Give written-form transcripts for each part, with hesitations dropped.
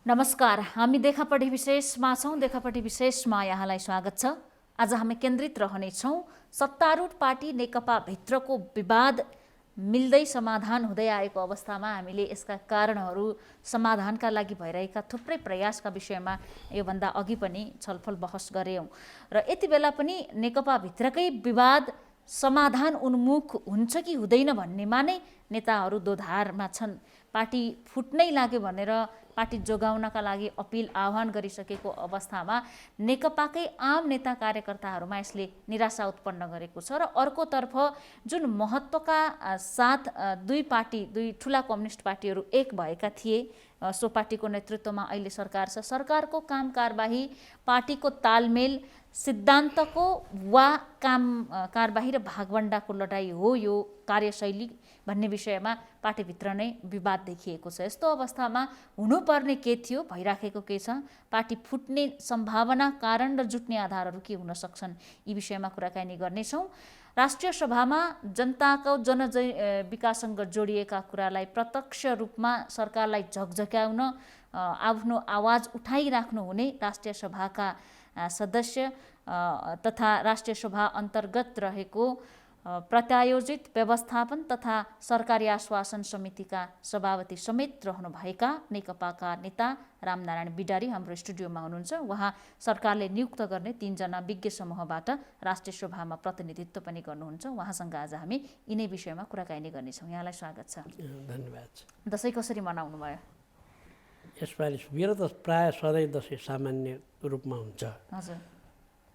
नमस्कार, हामी देखापट्टि विशेषमा छौँ। देखापट्टि विशेषमा यहाँलाई स्वागत छ। आज हामी केन्द्रित रहनेछौँ सत्तारूढ पार्टी नेकपा भित्रको विवाद मिल्दै समाधान हुँदै आएको अवस्थामा हामीले यसका कारणहरू समाधानका लागि भइरहेका थुप्रै प्रयासका विषयमा योभन्दा अघि पनि छलफल बहस गऱ्यौँ र यति बेला पनि नेकपा भित्रकै विवाद समाधान उन्मुख हुन्छ कि हुँदैन भन्नेमा नै नेताहरू दोधारमा छन्। पार्टी फुट्नै लाग्यो भनेर पार्टी जोगाउनका लागि अपिल आह्वान गरिसकेको अवस्थामा नेकपाकै आम नेता कार्यकर्ताहरूमा यसले निराशा उत्पन्न गरेको छ र अर्कोतर्फ जुन महत्त्वका साथ दुई ठुला कम्युनिस्ट पार्टीहरू एक भएका थिए, सो पार्टीको नेतृत्वमा अहिले सरकार छ। सरकारको काम कारबाही, पार्टीको तालमेल, सिद्धान्तको वा काम कारबाही र भागवण्डाको लडाईँ हो यो कार्यशैली भन्ने विषयमा पार्टीभित्र नै विवाद देखिएको छ। यस्तो अवस्थामा हुनुपर्ने के थियो, भइराखेको के छ, पार्टी फुट्ने सम्भावना, कारण र जुट्ने आधारहरू के हुन सक्छन्, यी विषयमा कुराकानी गर्नेछौँ। राष्ट्रिय सभामा जनताको विकाससँग जोडिएका कुरालाई प्रत्यक्ष रूपमा सरकारलाई झकझक्याउन आफ्नो आवाज उठाइराख्नु हुने राष्ट्रिय सभाका सदस्य तथा राष्ट्रिय सभा अन्तर्गत रहेको प्रत्यायोजित व्यवस्थापन तथा सरकारी आश्वासन समितिका सभापति समेत रहनुभएका नेकपाका नेता रामनारायण बिडारी हाम्रो स्टुडियोमा हुनुहुन्छ। उहाँ सरकारले नियुक्त गर्ने 3 जना विज्ञ समूहबाट राष्ट्रिय सभामा प्रतिनिधित्व पनि गर्नुहुन्छ। उहाँसँग आज हामी यिनै विषयमा कुराकानी गर्नेछौँ। यहाँलाई स्वागत छ। धन्यवाद। दसैँ कसरी मनाउनु भयो? यसपालि मेरो त प्रायः सधैँ दसैँ सामान्य रूपमा हुन्छ। हजुर।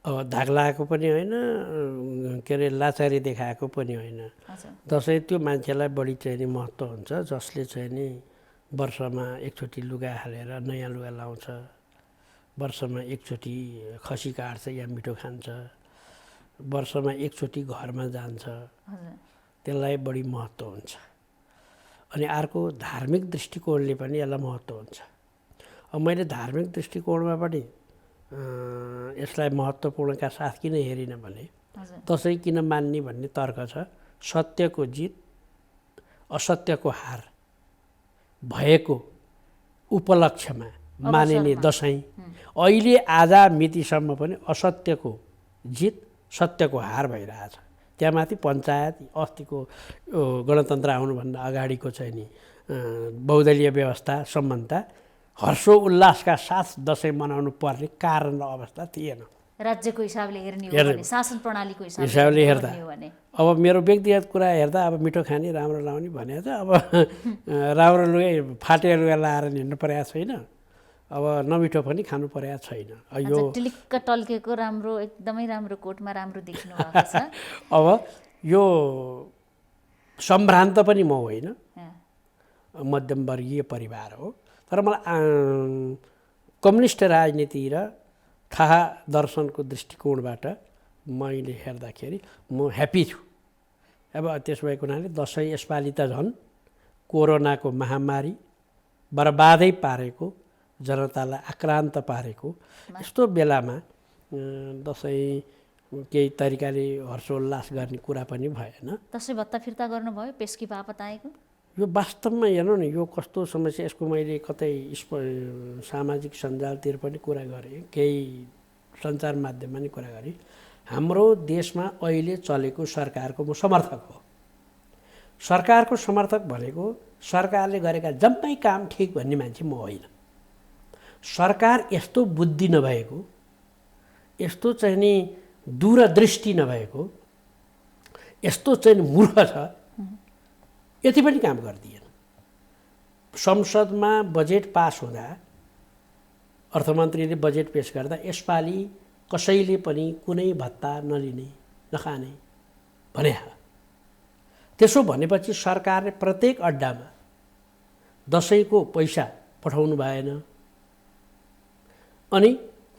अब धाग लगाएको पनि होइन, के अरे लाचारी देखाएको पनि होइन। दसैँ त्यो मान्छेलाई बढी चाहिँ नि महत्त्व हुन्छ जसले चाहिँ नि वर्षमा एकचोटि लुगा हालेर नयाँ लुगा लाउँछ, वर्षमा एकचोटि खसी काट्छ या मिठो खान्छ, वर्षमा एकचोटि घरमा जान्छ, त्यसलाई बढी महत्त्व हुन्छ। अनि अर्को धार्मिक दृष्टिकोणले पनि यसलाई महत्त्व हुन्छ। अब मैले धार्मिक दृष्टिकोणमा पनि यसलाई महत्त्वपूर्णका साथ किन हेरिनँ भने दसैँ किन मान्ने भन्ने तर्क छ। सत्यको जित, असत्यको हार भएको उपलक्ष्यमा मानिने दसैँ अहिले आज मितिसम्म पनि असत्यको जित, सत्यको हार भइरहेछ। त्यहाँमाथि पञ्चायत अस्तिको गणतन्त्र आउनुभन्दा अगाडिको चाहिँ नि बहुदलीय व्यवस्था सम्बन्धता हर्षो उल्लासका साथ दसैँ मनाउनु पर्ने कारण र अवस्था थिएन। राज्यको हिसाबले हेर्ने हो भने, शासन प्रणालीको हिसाबले हेर्दा अब मेरो व्यक्तिगत कुरा हेर्दा अब मिठो खाने, राम्रो लाउने भने त अब राम्रो लुगा, फाटेर लुगा लाएर हिँड्नु परेको छैन, अब नमिठो पनि खानु परेको छैन। यो टिलिक्क टल्केको राम्रो, एकदमै राम्रो कोटमा राम्रो देखिनु भएको छ। अब यो सम्भ्रान्त पनि म होइन, मध्यमवर्गीय परिवार हो, तर मलाई कम्युनिस्ट राजनीति र थाहा दर्शनको दृष्टिकोणबाट मैले हेर्दाखेरि म ह्याप्पी छु। अब त्यसो भएको हुनाले दसैँ यसपालि त झन् कोरोनाको महामारी बर्बादै पारेको, जनतालाई आक्रान्त पारेको यस्तो बेलामा दसैँ केही तरिकाले हर्षोल्लास गर्ने कुरा पनि भएन। दसैँ भत्ता फिर्ता गर्नुभयो? पेस्की बापत आएको यो वास्तवमा हेर्नु न, यो कस्तो समस्या। यसको मैले कतै सामाजिक सञ्जालतिर पनि कुरा गरेँ, केही सञ्चार माध्यममा पनि कुरा गरेँ। हाम्रो देशमा अहिले चलेको सरकारको म समर्थक हो। सरकारको समर्थक भनेको सरकारले गरेका जम्मै काम ठिक भन्ने मान्छे म होइन। सरकार यस्तो बुद्धि नभएको, यस्तो चाहिँ नि दूरदृष्टि नभएको, यस्तो चाहिँ मूर्ख छ, यति पनि काम गरिदिएन। संसदमा बजेट पास हुँदा अर्थमन्त्रीले बजेट पेश गर्दा यसपालि कसैले पनि कुनै भत्ता नलिने, नखाने भने। त्यसो भनेपछि सरकारले प्रत्येक अड्डामा दसैँको पैसा पठाउनु भएन, अनि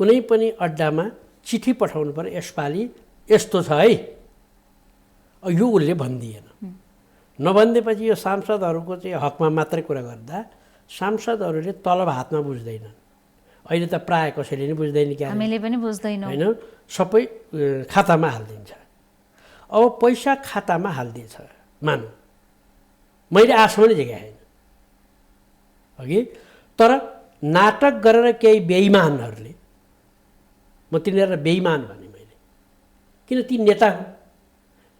कुनै पनि अड्डामा चिठी पठाउनु पर्यो, यसपालि यस्तो छ है, यो उसले भनिदिएन। नभनिदिएपछि यो सांसदहरूको चाहिँ हकमा मात्रै कुरा गर्दा सांसदहरूले तलब हातमा बुझ्दैनन्। अहिले त प्रायः कसैले नै बुझ्दैन, क्या हामीले पनि बुझ्दैनौँ होइन, सबै खातामा हालिदिन्छ। अब पैसा खातामा हालिदिएछ, मानौँ मैले आशा पनि देखाएन अघि, तर नाटक गरेर केही बेइमानहरूले, म तिनीहरूलाई बेइमान भने मैले, किन ती नेता हुन्।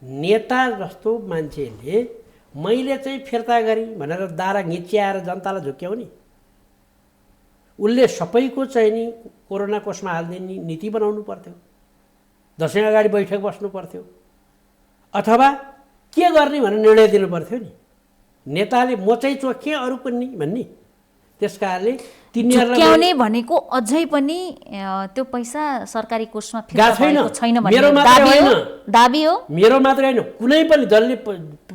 नेता जस्तो मान्छेले मैले चाहिँ फिर्ता गरेँ भनेर दारा घिच्याएर जनतालाई झुक्क्याउने, उसले सबैको चाहिँ नि कोरोना कोषमा हालिदिने नीति बनाउनु पर्थ्यो, दसैँ अगाडि बैठक बस्नु पर्थ्यो, अथवा के गर्ने भनेर निर्णय दिनु पर्थ्यो नि। नेताले म चाहिँ चोखे अरू पनि भन्ने, त्यस कारणले तिनीहरूलाई भनेको अझै पनि त्यो पैसा सरकारी कोषमा फिर्ता भएको छैन मेरो मात्र होइन, दाबी हो, मेरो मात्र होइन, कुनै पनि दलले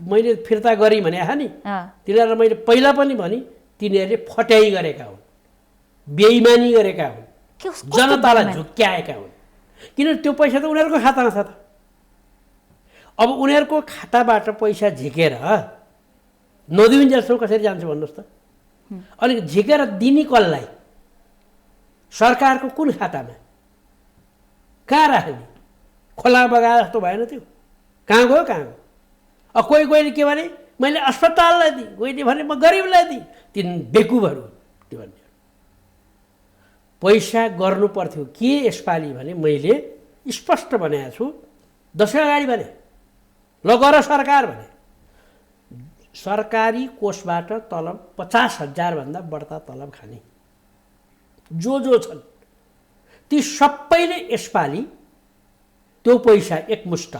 मैले फिर्ता गरेँ भने नि तिनीहरूलाई मैले पहिला पनि भने तिनीहरूले फट्याइ गरेका हुन्, बेइमानी गरेका हुन्, जनतालाई झुक्क्याएका हुन्। किन त्यो पैसा त उनीहरूको खातामा छ त। अब उनीहरूको खाताबाट पैसा झिकेर नदिउन्जेलसम्म कसरी जान्छ भन्नुहोस् त। अनि झिकेर दिने कसलाई, सरकारको कुन खातामा, कहाँ राख्ने, खोला बगा जस्तो भएन त्यो, कहाँ गयो कहाँ गयो। अब कोहीले के भने मैले अस्पताललाई दिएँ, कोहीले भने म गरिबलाई दिएँ, तिन बेकुबहरू त्यो भन्ने। पैसा गर्नु पर्थ्यो के यसपालि भने मैले स्पष्ट भनेको छु, दसैँ अगाडि भने ल गर सरकार भने सरकारी कोषबाट तलब 50,000 भन्दा बढ्ता तलब खाने जो छन् ती सबैले यसपालि त्यो पैसा एकमुष्ट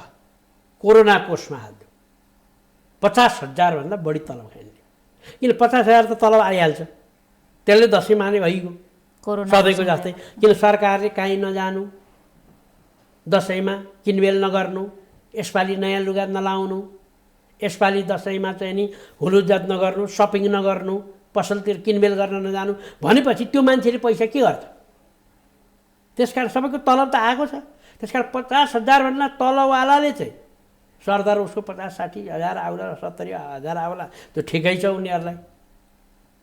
कोरोना कोषमा हाल्यो। 50,000 भन्दा बढी तलब खाने, किन 50,000 त तलब आइहाल्छ, त्यसले दसैँ माने भइगयो सधैँको जस्तै। किन सरकारले काहीँ नजानु, दसैँमा किनबेल नगर्नु, यसपालि नयाँ लुगा नलाउनु, यसपालि दसैँमा चाहिँ नि हुलुजात नगर्नु, सपिङ नगर्नु, पसलतिर किनबेल गर्न नजानु भनेपछि त्यो मान्छेले पैसा के गर्छ। त्यसकारण सबैको तलब त आएको छ। त्यसकारण 50,000 भन्दा तलवालाले चाहिँ सरदार उसको 50-60 हजार आउला, 70 हजार आउला, त्यो ठिकै छ उनीहरूलाई।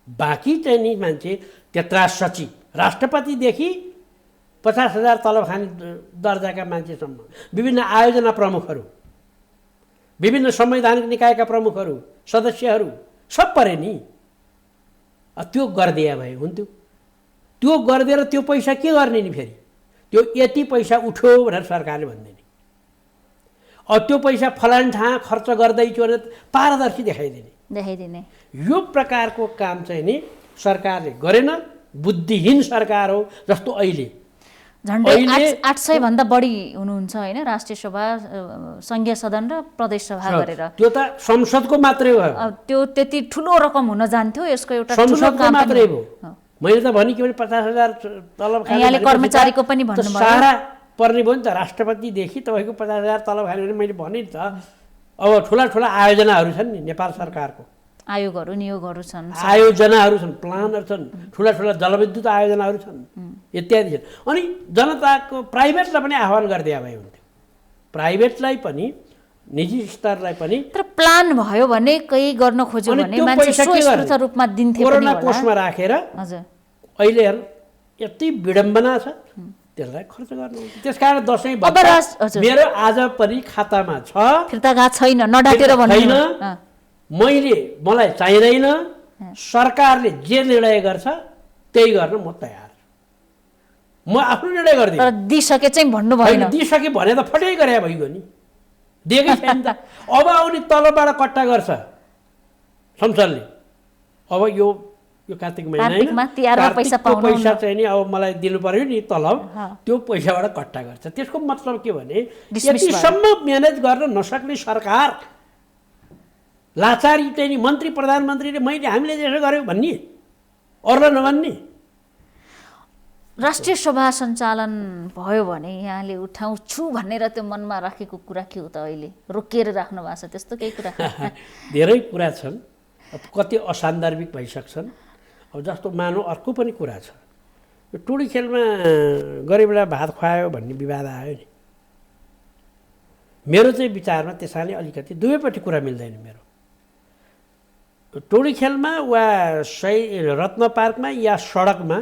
बाँकी चाहिँ नि मान्छे त्यत्रा सचिव राष्ट्रपतिदेखि 50,000 तलब खाने दर्जाका मान्छेसम्म, विभिन्न आयोजना प्रमुखहरू, विभिन्न संवैधानिक निकायका प्रमुखहरू, सदस्यहरू सब परे नि। त्यो गरिदिया भए हुन्थ्यो। त्यो गरिदिएर त्यो पैसा के गर्ने नि, फेरि त्यो यति पैसा उठ्यो भनेर सरकारले भन्दैन। त्यो पैसा फलान ठाउँ खर्च गर्दैछु भनेर पारदर्शी देखाइदिने यो प्रकारको काम चाहिँ नि सरकारले गरेन। बुद्धिहीन सरकार हो जस्तो अहिले झन्डै 800 भन्दा बढी हुनुहुन्छ होइन, राष्ट्रिय सभा, संघीय सदन र प्रदेश सभा गरेर। त्यो त संसदको मात्रै हो, त्यो त्यति ठुलो रकम हुन जान्थ्यो, यसको एउटा संसदको मात्रै हो। मैले त भने के भने 50,000 तलब खाने, यहाँले कर्मचारीको पनि भन्नुभयो, सारा पर्ने भयो नि त। राष्ट्रपतिदेखि तपाईँको 50,000 तलब खाने भने मैले भने नि त। अब ठुला ठुला आयोजनाहरू छन् नि, नेपाल सरकारको आयोगहरू नियोगहरू छन्, आयोजनाहरू छन्, प्लानहरू छन्, ठुला ठुला जलविद्युत आयोजनाहरू छन्, इत्यादि छन्। अनि जनताको प्राइभेटलाई पनि आह्वान गरिदिया भए हुन्थ्यो, प्राइभेटलाई पनि, निजी स्तरलाई पनि। तर प्लान भयो भने केही गर्न खोज्यो भने मान्छे स्वस्फूर्त रूपमा दिन्थे पनि कोरोना कोषमा राखेर। हजुर अहिले यति विडम्बना छ, त्यसलाई खर्च गर्नु। त्यसकारण दसैँ मेरो आज पनि खातामा छ, फिर्ता गएको छैन, नडाटेर भन्नु मैले, मलाई चाहिँदैन। सरकारले जे निर्णय गर्छ त्यही गर्न म तयार, म आफ्नो निर्णय गर्दिनँ। तर दिइसके चाहिँ भन्नु भएन, दिइसके भने त फटाइ गरे भइगयो नि, दिएकै छैन त। अब आउने तलबबाट कट्टा गर्छ संसदले। अब यो कार्तिक महिना पैसा चाहिँ नि अब मलाई दिनु पर्यो नि तलब, त्यो पैसाबाट कट्टा गर्छ। त्यसको मतलब के भने यतिसम्म म्यानेज गर्न नसक्ने सरकार, लाचारी चाहिँ नि मन्त्री प्रधानमन्त्रीले मैले हामीले त्यसो गर्यौँ भन्ने, अरूलाई नभन्ने। राष्ट्रिय सभा सञ्चालन भयो भने यहाँले उठाउँछु भनेर त्यो मनमा राखेको कुरा के हो त? अहिले रोकिएर राख्नु भएको छ त्यस्तो केही कुरा? धेरै कुरा छन्, कति असान्दर्भिक भइसक्छन्। अब जस्तो मानौ अर्को पनि कुरा छ, यो टोडी खेलमा गरिबलाई भात खुवायो भन्ने विवाद आयो नि। मेरो चाहिँ विचारमा त्यसैले अलिकति दुवैपट्टि कुरा मिल्दैन मेरो। टोडी खेलमा वा रत्न पार्कमा या सडकमा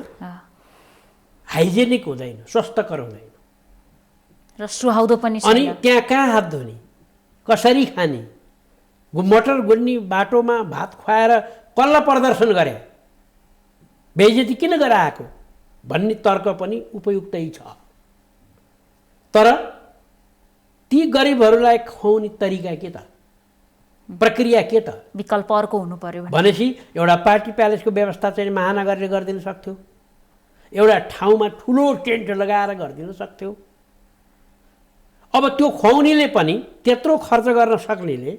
हाइजेनिक हुँदैन, स्वस्थकर हुँदैन र सुहाउँदो पनि छैन। अनि त्यहाँ कहाँ हात धुने, कसरी खाने, मटर गुड्ने बाटोमा भात खुवाएर कसलाई प्रदर्शन गरे, बेइज्जती किन गराएको भन्ने तर्क पनि उपयुक्तै छ। तर ती गरिबहरूलाई खुवाउने तरिका के त, प्रक्रिया के त? विकल्प अर्को हुनु पर्यो भनेपछि एउटा पार्टी प्यालेसको व्यवस्था चाहिँ महानगरले गरिदिन सक्थ्यो, एउटा ठाउँमा ठुलो टेन्ट लगाएर गरिदिन सक्थ्यो। अब त्यो खुवाउनेले पनि त्यत्रो खर्च गर्न सक्नेले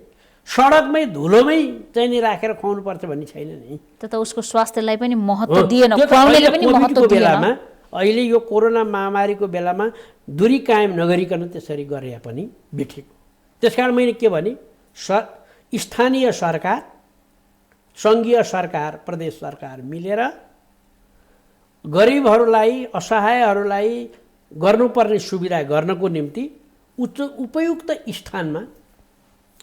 सडकमै धुलोमै चाहिँ नि राखेर खुवाउनु पर्छ भन्ने छैन नि। त्यो त उसको स्वास्थ्यलाई पनि महत्त्व दिएन, खुवाउनेले पनि महत्त्व दिएन। बेलामा अहिले यो कोरोना महामारीको बेलामा दूरी कायम नगरिकन त्यसरी गरे पनि बिठेको। त्यसकारण मैले के भने, स्थानीय सरकार, सङ्घीय सरकार, प्रदेश सरकार मिलेर गरिबहरूलाई, असहायहरूलाई गर्नुपर्ने सुविधा गर्नको निम्ति उपयुक्त स्थानमा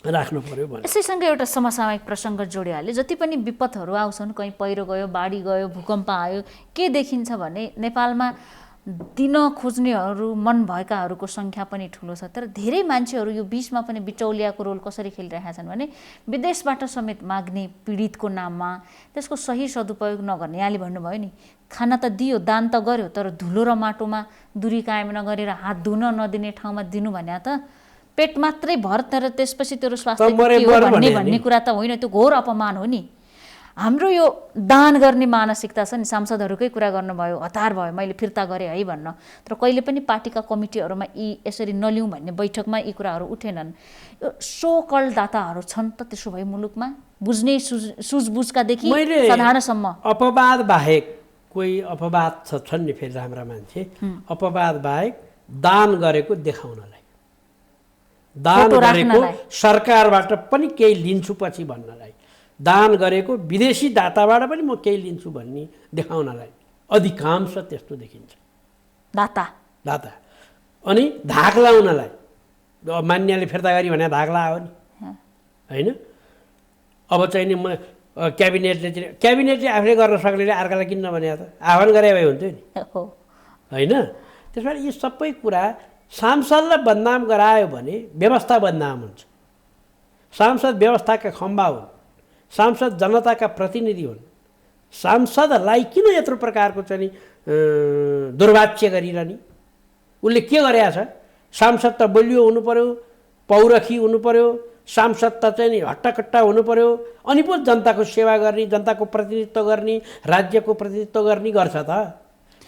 राख्नु पर्यो भने। यसैसँग एउटा समसामयिक प्रसङ्ग जोडिहाल्यो। जति पनि विपदहरू आउँछन्, कहीँ पहिरो गयो, बाढी गयो, भूकम्प आयो, के देखिन्छ भने नेपालमा दिन खोज्नेहरू मन भएकाहरूको सङ्ख्या पनि ठुलो छ। तर धेरै मान्छेहरू यो बिचमा पनि बिचौलियाको रोल कसरी खेलिरहेका छन् भने विदेशबाट समेत माग्ने पीडितको नाममा त्यसको सही सदुपयोग नगर्ने। यहाँले भन्नुभयो नि, खाना त दियो, दान त गर्यो, तर धुलो र माटोमा दूरी कायम नगरेर हात धुन नदिने ठाउँमा दिनु भने त पेट मात्रै भर, तर त्यसपछि तेरो स्वास्थ्य के हो भन्ने कुरा त होइन। त्यो घोर अपमान हो नि। हाम्रो यो दान गर्ने मानसिकता छ नि। सांसदहरूकै कुरा गर्नुभयो, हतार भयो मैले फिर्ता गरेँ है भन्न, तर कहिले पनि पार्टीका कमिटीहरूमा यसरी नलिउँ भन्ने बैठकमा यी कुराहरू उठेनन्। यो सो कल दाताहरू छन् त त्यसो भए मुलुकमा, बुझ्ने सुझबुझकादेखि साधारणसम्म। अपवाद बाहेक कोही अपवाद छन् नि फेरि राम्रा मान्छे, अपवाद बाहेक दान गरेको देखाउनलाई, दान गरेको सरकारबाट पनि केही लिन्छु पछि भन्नलाई, दान गरेको विदेशी दाताबाट पनि म केही लिन्छु भन्ने देखाउनलाई अधिकांश त्यस्तो देखिन्छ। दाता अनि धाक लाउनलाई, मान्यले फिर्ता गरी भने धाक लायो नि होइन। अब चाहिँ नि म क्याबिनेटले आफूले गर्न सक्नेले अर्कालाई किन्न भने त आह्वान गरे भए हुन्थ्यो नि होइन। त्यसबाट यी सबै कुरा सांसदलाई बदनाम गरायो भने व्यवस्था बदनाम हुन्छ। सांसद व्यवस्थाका खम्बा हुन्, सांसद जनताका प्रतिनिधि हुन्। सांसदलाई किन यत्रो प्रकारको चाहिँ दुर्वाच्य गरिरहने? उसले के गरेछ? सांसद त बलियो हुनु पर्यो, पौरखी हुनु पर्यो, सांसद त चाहिँ नि हट्टाकट्टा हुनु पर्यो, अनि पो जनताको सेवा गर्ने, जनताको प्रतिनिधित्व गर्ने, राज्यको प्रतिनिधित्व गर्ने गर्छ त।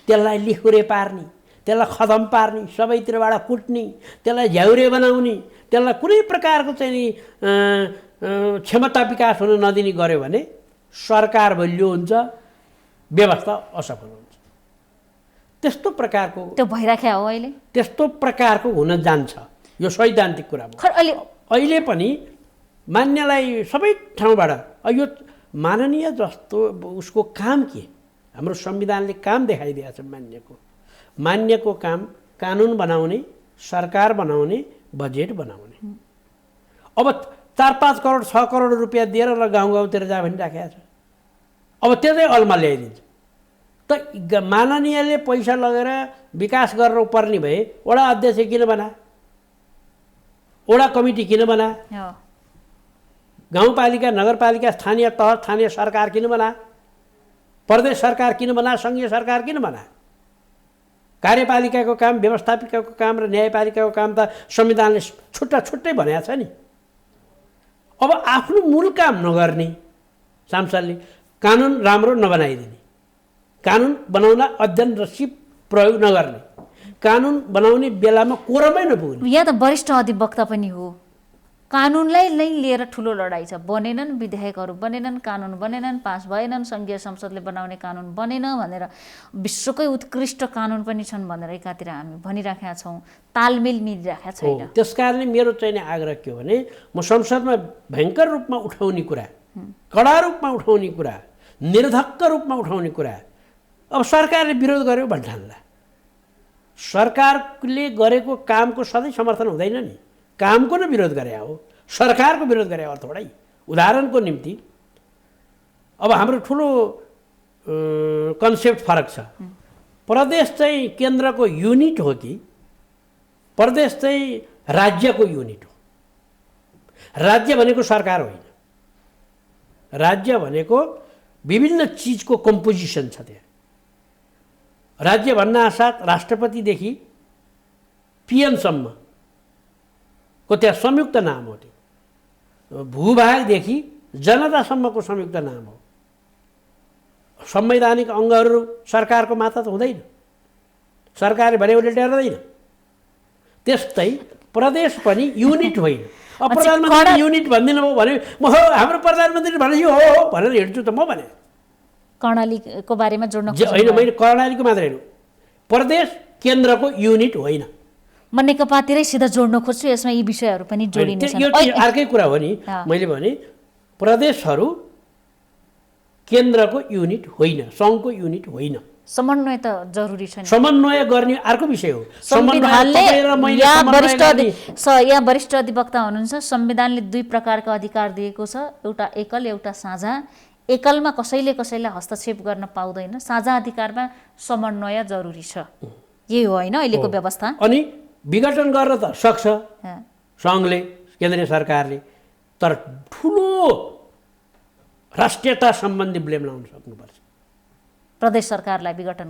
त्यसलाई लिखुरे पार्ने, त्यसलाई खदम पार्ने, सबैतिरबाट कुट्ने, त्यसलाई झ्याउरे बनाउने, त्यसलाई कुनै प्रकारको चाहिँ नि क्षमता विकास हुन नदिने गर्यो भने सरकार बलियो हुन्छ, व्यवस्था असफल हुन्छ। त्यस्तो प्रकारको त्यो भइराख्या हो अहिले, त्यस्तो प्रकारको हुन जान्छ। यो सैद्धान्तिक कुरा हो। अहिले पनि मान्यलाई सबै ठाउँबाट यो माननीय जस्तो उसको काम के? हाम्रो संविधानले काम देखाइदिएको छ मान्यको काम कानुन बनाउने, सरकार बनाउने, बजेट बनाउने। अब 4-5 करोड 6 करोड रुपियाँ दिएर ल गाउँतिर जा भनी राखेको छ। अब त्यो चाहिँ अलमा ल्याइदिन्छ त। माननीयले पैसा लगेर विकास गर्नुपर्ने भए वडा अध्यक्ष किन बना, वडा कमिटी किन बना, गाउँपालिका, नगरपालिका, स्थानीय तह, स्थानीय सरकार किन बना, प्रदेश सरकार किन बना, सङ्घीय सरकार किन बना? कार्यपालिकाको काम, व्यवस्थापिकाको काम र न्यायपालिकाको काम त संविधानले छुट्टै भनेको छ नि। अब आफ्नो मूल काम नगर्ने सांसदले कानुन राम्रो नबनाइदिने, कानुन बनाउन अध्ययन र सिप प्रयोग नगर्ने, कानुन बनाउने बेलामा कोरमै नपुग्ने। यहाँ त वरिष्ठ अधिवक्ता पनि हो। कानुनलाई नै लिएर ठुलो लडाइँ छ। बनेनन्, विधेयकहरू बनेनन्, कानुन बनेनन्, पास भएनन्, सङ्घीय संसदले बनाउने कानुन बनेन भनेर विश्वकै उत्कृष्ट कानुन पनि छन् भनेर एकातिर हामी भनिराखेका छौँ। तालमेल मिलिराखेका छैन। त्यसकारणले मेरो चाहिँ आग्रह के हो भने, म संसदमा भयङ्कर रूपमा उठाउने कुरा, कडा रूपमा उठाउने कुरा, निर्धक्क रूपमा उठाउने कुरा अब सरकारले विरोध गर्यो भन्ठान्ला। सरकारले गरेको कामको सधैँ समर्थन हुँदैन नि। कामको नै विरोध गरे हो, सरकारको विरोध गरे हो थोरै। उदाहरणको निम्ति अब हाम्रो ठुलो कन्सेप्ट फरक छ। प्रदेश चाहिँ केन्द्रको युनिट हो कि प्रदेश चाहिँ राज्यको युनिट हो? राज्य भनेको सरकार होइन, राज्य भनेको विभिन्न चिजको कम्पोजिसन छ त्यहाँ। राज्य भन्नासाथ राष्ट्रपतिदेखि पिएमसम्मको त्यहाँ संयुक्त नाम हो। त्यो भूभागदेखि जनतासम्मको संयुक्त नाम हो। संवैधानिक अङ्गहरू सरकारको मात्र त हुँदैन, सरकारले भने उसले टेर्दैन। त्यस्तै प्रदेश पनि युनिट होइन। अब प्रधानमन्त्री युनिट भनिदिनु भयो भने म हो हाम्रो प्रधानमन्त्री भने यो हो भनेर हिँड्छु त म भने। कर्णालीको बारेमा जोड्न होइन, मैले कर्णालीको मात्रै होइन, प्रदेश केन्द्रको युनिट होइन। म नेकपातिरै सिधा जोड्न खोज्छु, यसमा यी विषयहरू पनि जोडिनेछन्। यो अर्कै कुरा हो नि। मैले भने प्रदेशहरू केन्द्रको युनिट होइन, सङ्घको युनिट होइन। समन्वय त जरुरी छ नि। समन्वय गर्ने अर्को विषय हो। संविधानले यहाँ वरिष्ठ अधिवक्ता हुनुहुन्छ, संविधानले दुई प्रकारका अधिकार दिएको छ, एउटा एकल एउटा साझा। एकलमा कसैले कसैलाई हस्तक्षेप गर्न पाउँदैन, साझा अधिकारमा समन्वय जरुरी छ। यही हो होइन अहिलेको व्यवस्था। अनि विघटन गर्न त सक्छ सङ्घले, केन्द्रीय सरकारले, तर ठुलो राष्ट्रियता सम्बन्धी ब्लेम लाउन सक्नुपर्छ प्रदेश सरकारलाई विघटन।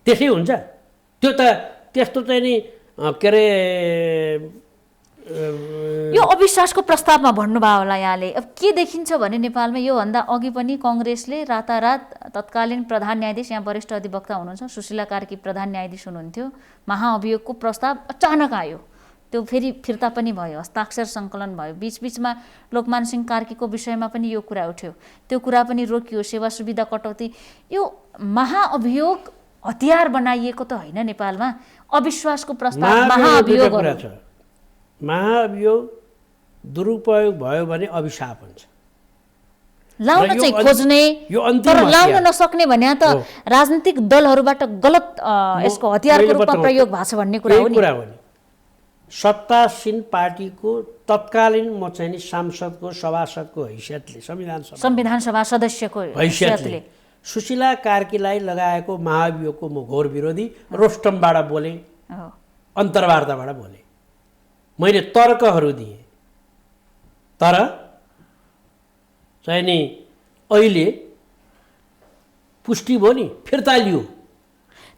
त्यसै हुन्छ त्यो त। त्यस्तो चाहिँ नि के अरे यो अविश्वासको प्रस्तावमा भन्नुभयो होला यहाँले। अब के देखिन्छ भने नेपालमा योभन्दा अघि पनि कङ्ग्रेसले रातारात तत्कालीन प्रधान न्यायाधीश, यहाँ वरिष्ठ अधिवक्ता हुनुहुन्छ सुशीला कार्की प्रधान न्यायाधीश हुनुहुन्थ्यो, महाअभियोगको प्रस्ताव अचानक आयो, त्यो फेरि फिर्ता पनि भयो, हस्ताक्षर सङ्कलन भयो। बिचबिचमा लोकमान सिंह कार्कीको विषयमा पनि यो कुरा उठ्यो, त्यो कुरा पनि रोकियो, सेवा सुविधा कटौती। यो महाअभियोग हतियार बनाइएको त होइन नेपालमा। अविश्वासको प्रस्ताव महाअभियोग दुरुपयोग भयो भने अभिशाप हुन्छ। लाउन चाहिँ खोज्ने तर लाउन नसक्ने भने त राजनीतिक दलहरूबाट गलत यसको हतियारको रूपमा प्रयोग भएको छ भन्ने कुरा हो नि। सत्तासीन पार्टीको तत्कालीन म चाहिँ नि सांसदको सभासदको हैसियतले, संविधान सभा सदस्यको हैसियतले सुशीला कार्कीलाई लगाएको महाअभियोगको म घोर विरोधी, रोस्टमबाट बोले, अन्तर्वार्ताबाट बोले, मैले तर्कहरू दिएँ। तर चाहिँ नि अहिले पुष्टि भयो नि, फिर्ता लियो।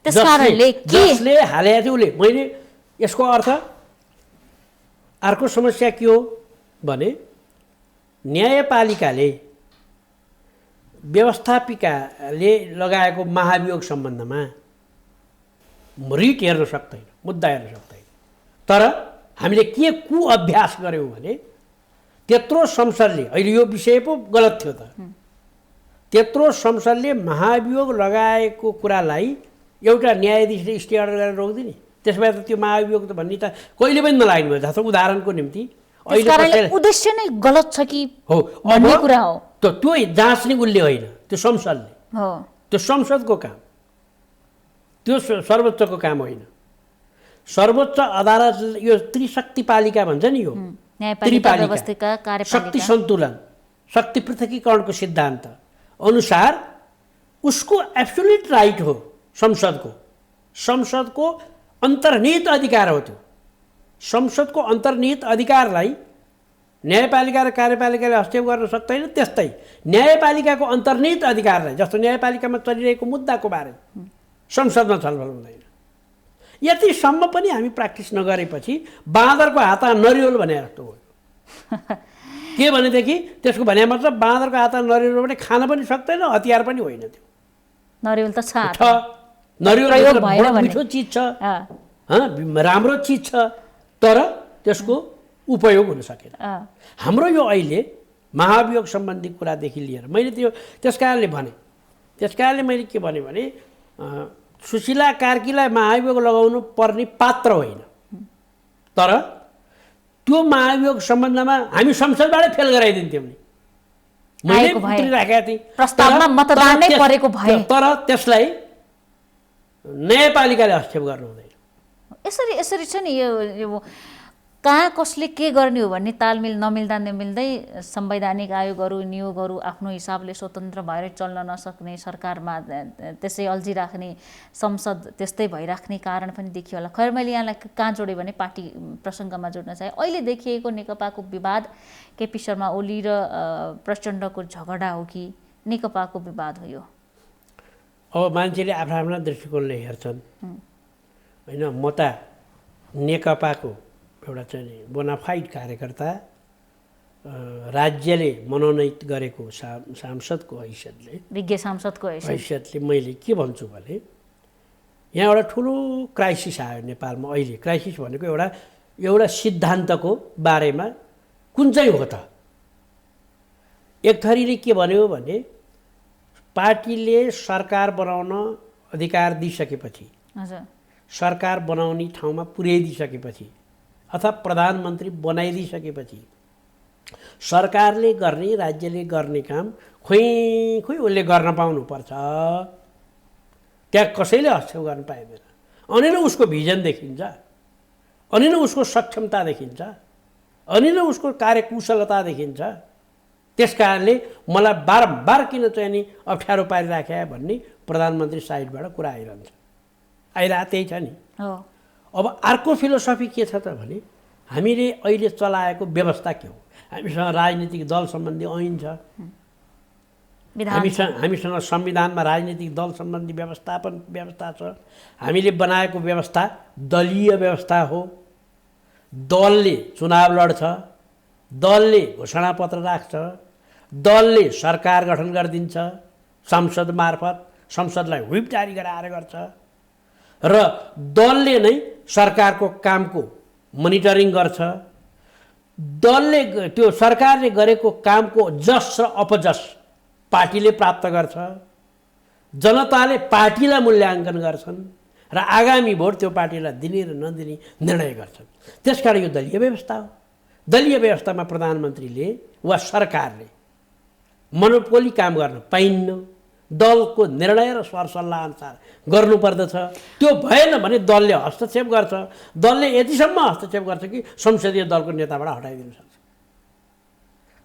जसले हालेको थियो उसले। मैले यसको अर्थ अर्को समस्या के हो भने न्यायपालिकाले व्यवस्थापिकाले लगाएको महाभियोग सम्बन्धमा रिट हेर्न सक्दैन, मुद्दा हेर्न सक्दैन। तर हामीले के कुअभ्यास गऱ्यौँ भने त्यत्रो संसदले, अहिले यो विषय पो गलत थियो त, त्यत्रो संसदले महाभियोग लगाएको कुरालाई एउटा न्यायाधीशले स्टे अर्डर गरेर रोक्दिने। त्यसमा त त्यो महाभियोग त भन्ने त कहिले पनि नलाग्नु भयो। जस्तो उदाहरणको निम्ति अहिले उद्देश्य नै गलत छ कि हो भन्ने कुरा हो। त्यो जाँच्ने उसले होइन, त्यो संसदले हो, त्यो संसदको काम, त्यो सर्वोच्चको काम होइन। सर्वोच्च अदालत यो त्रिशक्ति पालिका भन्छ नि, यो त्रिपालिका शक्ति सन्तुलन, शक्ति पृथकीकरणको सिद्धान्त अनुसार उसको एब्सोल्युट राइट हो। संसदको अन्तर्निहित अधिकार हो। त्यो संसदको अन्तर्निहित अधिकारलाई न्यायपालिका र कार्यपालिकाले हस्तक्षेप गर्न सक्दैन। त्यस्तै न्यायपालिकाको अन्तर्निहित अधिकारलाई, जस्तो न्यायपालिकामा चलिरहेको मुद्दाको बारे संसदमा छलफल हुँदैन। यतिसम्म पनि हामी प्र्याक्टिस नगरेपछि बाँदरको हातमा नरिवल भने जस्तो भयो। के भनेदेखि त्यसको भने मतलब बाँदरको हातमा नरिवल भने खान पनि सक्दैन, हतियार पनि होइन। त्यो नरिवल त छ, नरिवल मिठो चिज छ, राम्रो चिज छ, तर त्यसको उपयोग हुन सकेन। हाम्रो यो अहिले महाभियोग सम्बन्धी कुरादेखि लिएर मैले त्यो त्यसकारणले मैले के भने सुशीला कार्कीलाई महाभियोग लगाउनु पर्ने पात्र होइन। तर त्यो महाभियोग सम्बन्धमा हामी संसदबाटै फेल गराइदिन्थ्यौँ नि। मैले उत्रिराखेका थिएँ प्रस्तावमा मतदान नै परेको भए, तर त्यसलाई न्यायपालिकाले हस्तक्षेप गर्नु हुँदैन। यसरी छ नि, यो कहाँ कसले के गर्ने हो भन्ने तालमेल नमिल्दै संवैधानिक आयोगहरू, नियोगहरू आफ्नो हिसाबले स्वतन्त्र भएर चल्न नसक्ने, सरकारमा त्यसै अल्झिराख्ने, संसद त्यस्तै भइराख्ने कारण पनि देखियो होला। खैर, मैले यहाँलाई कहाँ जोडेँ भने पार्टी प्रसङ्गमा जोड्न चाहे। अहिले देखिएको नेकपाको विवाद केपी शर्मा ओली र प्रचण्डको झगडा हो कि नेकपाको विवाद हो यो? अब मान्छेले आफ्ना दृष्टिकोणले हेर्छन् होइन। म त नेकपाको एउटा चाहिँ बोनाफाइड कार्यकर्ता, राज्यले मनोनयत गरेको सांसदको हैसियतले, विज्ञ सांसदको हैसियतले मैले के भन्छु भने यहाँ एउटा ठुलो क्राइसिस आयो नेपालमा अहिले। क्राइसिस भनेको एउटा सिद्धान्तको बारेमा कुन चाहिँ हो त? एक थरीले के भन्यो भने पार्टीले सरकार बनाउन अधिकार दिइसकेपछि, सरकार बनाउने ठाउँमा पुर्याइदिइसकेपछि अथवा प्रधानमन्त्री बनाइदिइसकेपछि सरकारले गर्ने, राज्यले गर्ने काम खोइ उसले गर्न पाउनुपर्छ। त्यहाँ कसैले हस्तक्षेप गर्न पाइँदैन। अनि नै उसको भिजन देखिन्छ, अनि नै उसको सक्षमता देखिन्छ, अनि नै उसको कार्यकुशलता देखिन्छ। त्यस कारणले मलाई बारम्बार किन चाहिँ नि अप्ठ्यारो पारिराखे भन्ने प्रधानमन्त्री साइडबाट कुरा आइरहेको त्यही छ नि। अब अर्को फिलोसफी के छ त भने हामीले अहिले चलाएको व्यवस्था के हो? हामीसँग राजनीतिक दल सम्बन्धी ऐन छ, हामीसँग संविधानमा राजनीतिक दल सम्बन्धी व्यवस्था छ। हामीले बनाएको व्यवस्था दलीय व्यवस्था हो। दलले चुनाव लड्छ, दलले घोषणापत्र राख्छ, दलले सरकार गठन गरिदिन्छ संसद मार्फत, संसदलाई व्हिप जारी गराएर गर्छ र दलले नै सरकारको कामको मोनिटरिङ गर्छ। दलले त्यो सरकारले गरेको कामको जस र अपजस पार्टीले प्राप्त गर्छ। जनताले पार्टीलाई मूल्याङ्कन गर्छन् र आगामी भोट त्यो पार्टीलाई दिने र नदिने निर्णय गर्छन्। त्यसकारण यो दलीय व्यवस्था हो। दलीय व्यवस्थामा प्रधानमन्त्रीले वा सरकारले मोनोपोली काम गर्न पाइन्न। दलको निर्णय र सरसल्लाह अनुसार गर्नुपर्दछ। त्यो भएन भने दलले हस्तक्षेप गर्छ। दलले यतिसम्म हस्तक्षेप गर्छ कि संसदीय दलको नेताबाट हटाइदिन सक्छ।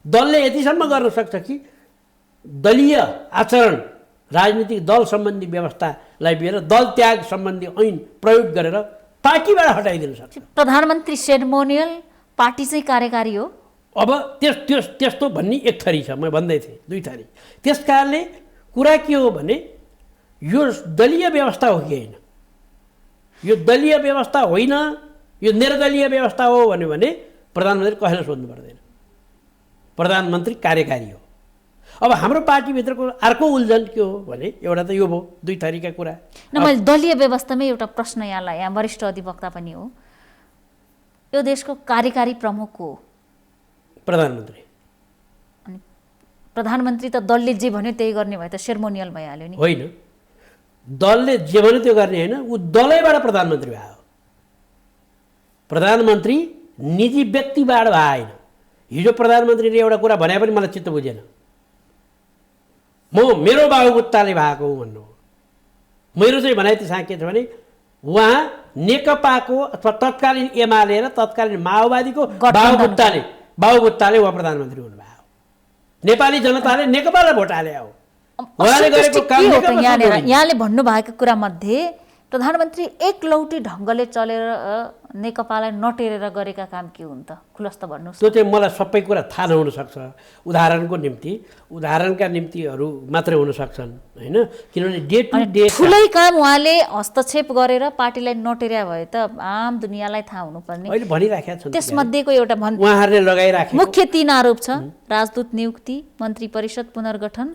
दलले यतिसम्म गर्न सक्छ कि दलीय आचरण, राजनीतिक दल सम्बन्धी व्यवस्थालाई लिएर दल त्याग सम्बन्धी ऐन प्रयोग गरेर पार्टीबाट हटाइदिन सक्छ। प्रधानमन्त्री सेरेमोनियल, पार्टी चाहिँ कार्यकारी हो। अब त्यस्तो भन्ने एक थरी छ, म भन्दै थिएँ दुई थरी। त्यस कारणले कुरा के हो भने यो दलीय व्यवस्था हो कि होइन? यो दलीय व्यवस्था होइन, यो निर्दलीय व्यवस्था हो भने प्रधानमन्त्री कसैलाई सोध्नु पर्दैन। प्रधानमन्त्री कार्यकारी हो। अब हाम्रो पार्टीभित्रको अर्को उल्झन के हो भने एउटा त यो भयो दुई थरीका कुरा। मैले दलीय व्यवस्थामै एउटा प्रश्न यहाँलाई, यहाँ वरिष्ठ अधिवक्ता पनि हो, यो देशको कार्यकारी प्रमुख हो प्रधानमन्त्री। अनि प्रधानमन्त्री त दलले जे भन्यो त्यही गर्ने भए त सेरेमोनियल भइहाल्यो नि। होइन, दलले जे भन्यो त्यो गर्ने होइन, ऊ दलैबाट प्रधानमन्त्री भयो। प्रधानमन्त्री निजी व्यक्तिबाट भएन। हिजो प्रधानमन्त्रीले एउटा कुरा भने पनि मलाई चित्त बुझेन। मेरो बाबुबुत्ताले भएको हो भन्नु। मेरो चाहिँ भनाइ त्यहाँ के छ भने उहाँ नेकपाको अथवा तत्कालीन एमाले र तत्कालीन माओवादीको बाबुबुत्ताले उहाँ प्रधानमन्त्री हुनुभयो। नेपाली जनताले नेकपालाई भोट हाले हो। उहाँले गरेको काम यहाँले भन्नुभएको कुरा मध्ये प्रधानमन्त्री एकलौटी ढङ्गले चलेर नेकपालाई नटेरेर गरेका काम के हुन् त? खुलस्त भन्नुहोस्। त्यो चाहिँ मलाई सबै कुरा थाहा नहुन सक्छ। उदाहरणका निम्तिहरू मात्रै हुन सक्छन् होइन, किनभने डे टु डे ठुलै काम उहाँले हस्तक्षेप गरेर पार्टीलाई नटेर्या भए त आम दुनियाँलाई थाहा हुनुपर्ने। अहिले भनिराखेका छन्। त्यसमध्येको एउटा उहाँहरूले लगाइराखे मुख्य 3 आरोप छ: राजदूत नियुक्ति, मन्त्री परिषद पुनर्गठन